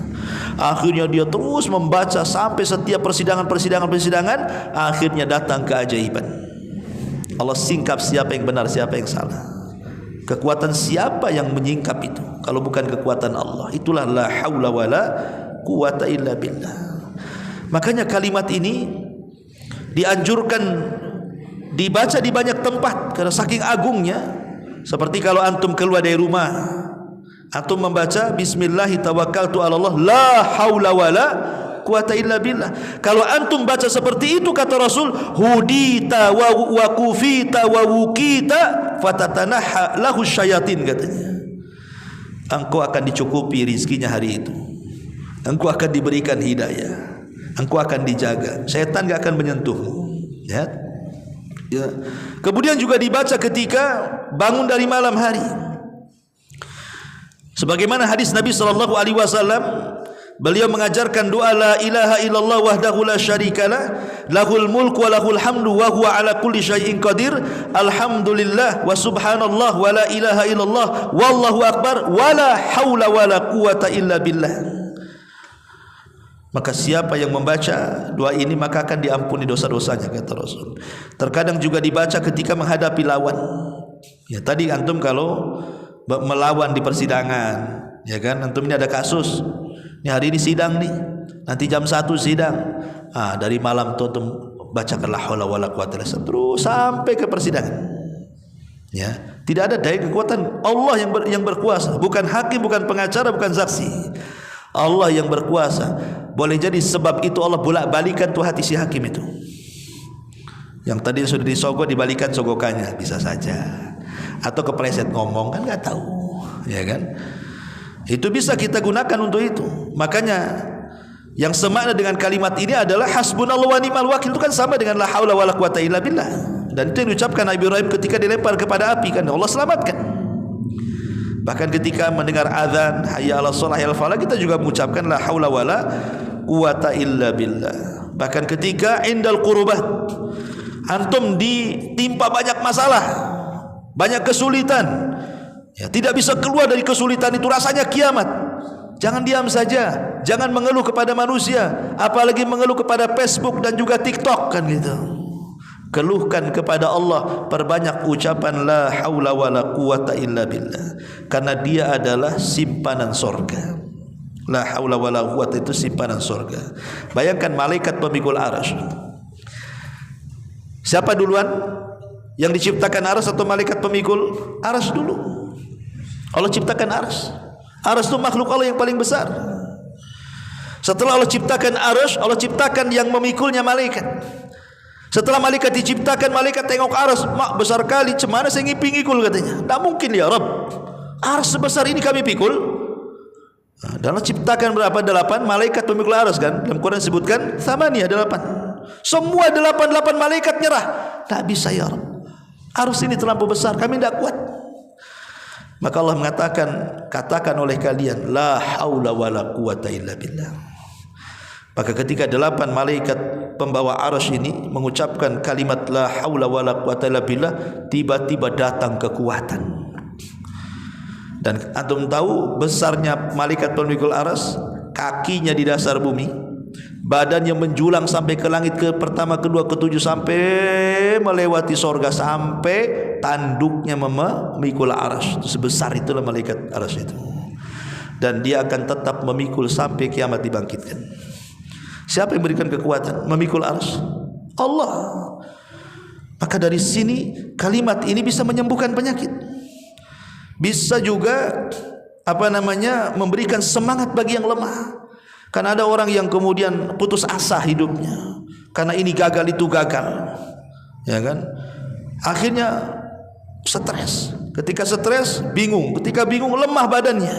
Akhirnya dia terus membaca sampai setiap persidangan, akhirnya datang keajaiban. Allah singkap siapa yang benar, siapa yang salah. Kekuatan siapa yang menyingkap itu kalau bukan kekuatan Allah? Itulah la haula wala quwata illa billah. Makanya kalimat ini dianjurkan dibaca di banyak tempat karena saking agungnya. Seperti kalau antum keluar dari rumah, antum membaca bismillahi tawakkaltu 'ala Allah la haula wala quwata illa billah. Kalau antum baca seperti itu, kata Rasul, hudita wa kufita wa wukita fatatanaha lahu syayatin, katanya. Engkau akan dicukupi rizkinya hari itu. Engkau akan diberikan hidayah. Engkau akan dijaga. Setan enggak akan menyentuhmu. Ya. Ya. Kemudian juga dibaca ketika bangun dari malam hari. Sebagaimana hadis Nabi sallallahu alaihi wasallam, beliau mengajarkan doa la ilaha illallah wahdahu la syarikalah, lahul mulku wa lahul hamdu wa huwa ala kulli syai'in qadir, alhamdulillah wa subhanallah wa la ilaha illallah wallahu akbar wa la haula wa la quwata illa billah. Maka siapa yang membaca doa ini maka akan diampuni dosa-dosanya, kata Rasul. Terkadang juga dibaca ketika menghadapi lawan. Ya, tadi antum kalau melawan di persidangan, ya kan, antum ini ada kasus, ini hari ini sidang nih, nanti jam 1 sidang. Dari malam tuh antum bacakan la haula wala quwata illa billah terus sampai ke persidangan. Ya, tidak ada daya kekuatan Allah yang berkuasa, bukan hakim, bukan pengacara, bukan saksi. Allah yang berkuasa. Boleh jadi sebab itu Allah bolak-balikan tuh hati si hakim itu. Yang tadi sudah disogok dibalikan sogokannya, bisa saja. Atau kepleset ngomong, kan enggak tahu, ya kan? Itu bisa kita gunakan untuk itu. Makanya yang semakna dengan kalimat ini adalah hasbunallahu wa ni'mal wakil, itu kan sama dengan la haula wala quwata illa billah. Dan itu yang diucapkan Nabi Ibrahim ketika dilempar kepada api, kan Allah selamatkan. Bahkan ketika mendengar azan hayya 'alas shalah hayya 'alal falah, kita juga mengucapkan la haula wala quwata illa billah. Bahkan ketika indal qurubat, antum ditimpa banyak masalah, banyak kesulitan, ya, tidak bisa keluar dari kesulitan itu, rasanya kiamat. Jangan diam saja, jangan mengeluh kepada manusia, apalagi mengeluh kepada Facebook dan juga TikTok, kan gitu. Keluhkan kepada Allah, perbanyak ucapan la haula wala quwata illa billah, karena dia adalah simpanan sorga. La haula wala quwata itu simpanan sorga. Bayangkan malaikat pemikul arsy. Siapa duluan? Yang diciptakan arsy atau malaikat pemikul arsy dulu? Allah ciptakan arsy. Arsy itu makhluk Allah yang paling besar. Setelah Allah ciptakan arsy, Allah ciptakan yang memikulnya malaikat. Setelah malaikat diciptakan, malaikat tengok arsy, mak besar kali, cemana saya ngiping-ngikul, katanya. Tak mungkin ya Rabb, arsy sebesar ini kami pikul. Dan Allah ciptakan berapa? 8 malaikat pemikul arsy, kan? Dalam Quran disebutkan thamaniyah, 8. Semua 8 malaikat nyerah. Tak bisa ya Rabb, arsy ini terlampau besar, kami tidak kuat. Maka Allah mengatakan, katakan oleh kalian la haula wala quwata illa billah. Maka ketika 8 malaikat pembawa arsy ini mengucapkan kalimat la haula wala quwata illa billah, tiba-tiba datang kekuatan. Dan antum tahu besarnya malaikat pemikul arsy, kakinya di dasar bumi, badannya menjulang sampai ke langit ke pertama, kedua, ketujuh, sampai melewati sorga, sampai tanduknya memikul arsy. Sebesar itulah malaikat arsy itu, dan dia akan tetap memikul sampai kiamat dibangkitkan. Siapa yang memberikan kekuatan memikul arsy? Allah. Maka dari sini kalimat ini bisa menyembuhkan penyakit, bisa juga memberikan semangat bagi yang lemah. Karena ada orang yang kemudian putus asa hidupnya karena ini gagal itu gagal, ya kan? Akhirnya stres. Ketika stres bingung, ketika bingung lemah badannya.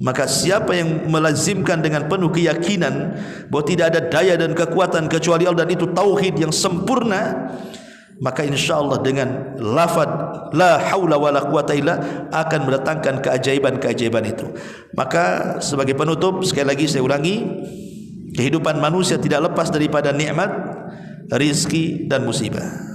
Maka siapa yang melazimkan dengan penuh keyakinan bahwa tidak ada daya dan kekuatan kecuali Allah, dan itu tauhid yang sempurna, maka insyaallah dengan lafaz la haula wala quwata illa akan mendatangkan keajaiban-keajaiban itu. Maka sebagai penutup sekali lagi saya ulangi, kehidupan manusia tidak lepas daripada nikmat, rizki dan musibah.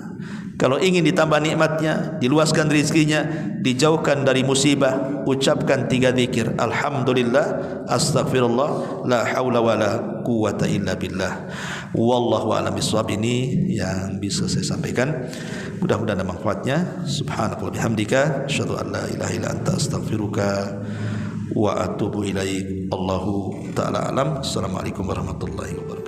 Kalau ingin ditambah nikmatnya, diluaskan rizkinya, dijauhkan dari musibah, ucapkan 3 zikir. Alhamdulillah, astaghfirullah, la haula wala quwata illa billah. Wallahu a'lam bishawab. Ini yang bisa saya sampaikan. Mudah-mudahan ada manfaatnya. Subhanakallahumma bihamdika, asyhadu an la ilaha illa anta, astaghfiruka wa atubu ilaik. Allahu ta'ala alam. Assalamualaikum warahmatullahi wabarakatuh.